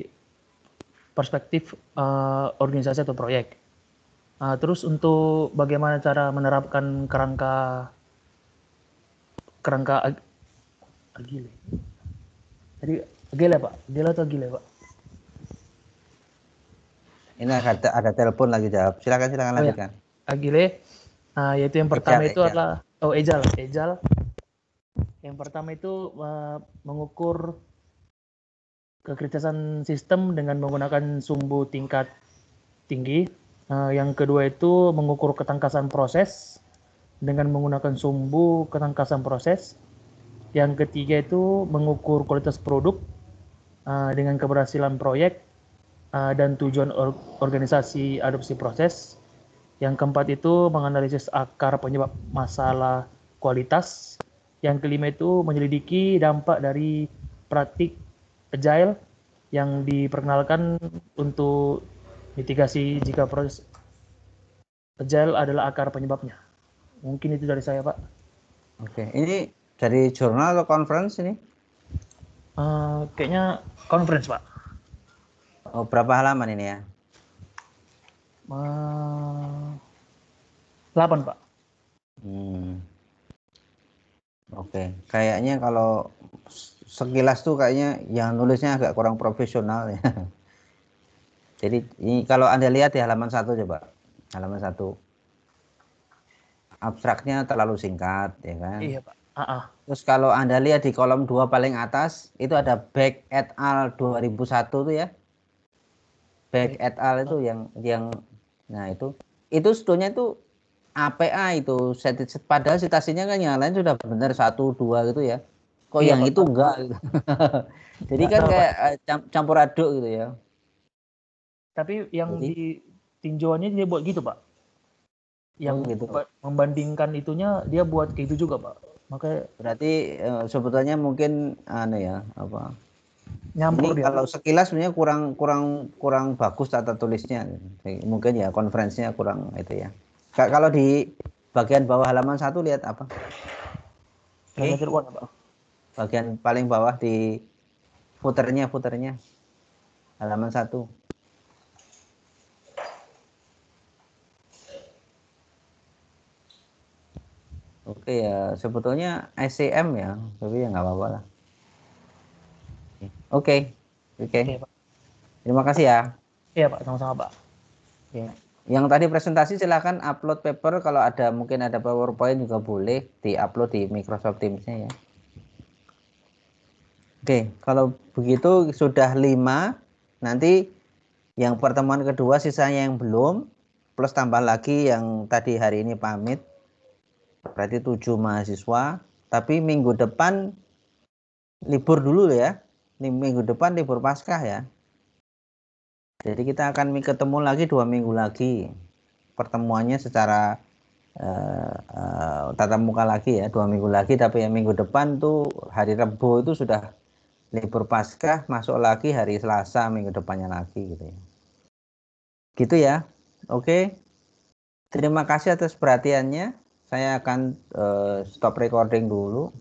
perspektif organisasi atau proyek. Terus untuk bagaimana cara menerapkan kerangka agile. Jadi agile Pak, agile atau agile Pak? Ini ada telepon lagi jawab. Silakan lanjutkan. Agile, yaitu yang pertama itu adalah agile. Yang pertama itu mengukur kekritisan sistem dengan menggunakan sumbu tingkat tinggi. Yang kedua itu mengukur ketangkasan proses dengan menggunakan sumbu ketangkasan proses. Yang ketiga itu mengukur kualitas produk dengan keberhasilan proyek dan tujuan organisasi adopsi proses. Yang keempat itu menganalisis akar penyebab masalah kualitas. Yang kelima itu menyelidiki dampak dari praktik agile yang diperkenalkan untuk mitigasi jika proses agile adalah akar penyebabnya. Mungkin itu dari saya, Pak. Oke, ini dari jurnal atau conference ini? Kayaknya conference, Pak. Oh, berapa halaman ini ya? 8, Pak. Oke, kayaknya kalau sekilas tuh kayaknya yang nulisnya agak kurang profesional ya. Jadi ini kalau Anda lihat di halaman 1 coba. Halaman 1. Abstraknya terlalu singkat ya kan? Iya, Pak. Terus kalau Anda lihat di kolom 2 paling atas itu ada Beck et al 2001 tuh ya. Beck et al itu yang nah itu sebetulnya itu APA itu padahal citasinya kan yang lain sudah benar 1 2 gitu ya. Kok iya, yang Pak, itu enggak gitu. Jadi kan kayak campur aduk gitu ya. Tapi yang di tinjauannya dia buat gitu, Pak. Yang gitu. membandingkan itunya dia buat kayak gitu juga, Pak. Makanya berarti sebetulnya mungkin nyampur ini dia. Kalau sekilas sebenarnya kurang bagus tata tulisnya. Mungkin ya konferensinya kurang itu ya. Kalau di bagian bawah halaman 1 lihat apa? Bagian paling bawah di footernya halaman 1. Oke ya, sebetulnya SCM ya, tapi ya nggak apa-apa lah. Oke. Terima kasih ya. Iya Pak, sama-sama Pak. Ya. Yang tadi presentasi silakan upload paper, kalau mungkin ada PowerPoint juga boleh di-upload di Microsoft Teams-nya ya. Oke, kalau begitu sudah 5, nanti yang pertemuan kedua sisanya yang belum, plus tambah lagi yang tadi hari ini pamit, berarti 7 mahasiswa, tapi minggu depan libur dulu ya, minggu depan libur Paskah ya. Jadi kita akan ketemu lagi 2 minggu lagi, pertemuannya secara tatap muka lagi ya, 2 minggu lagi, tapi yang minggu depan tuh hari Rabu itu sudah libur Paskah, masuk lagi hari Selasa minggu depannya lagi gitu ya. Gitu ya. Oke. Terima kasih atas perhatiannya. Saya akan stop recording dulu.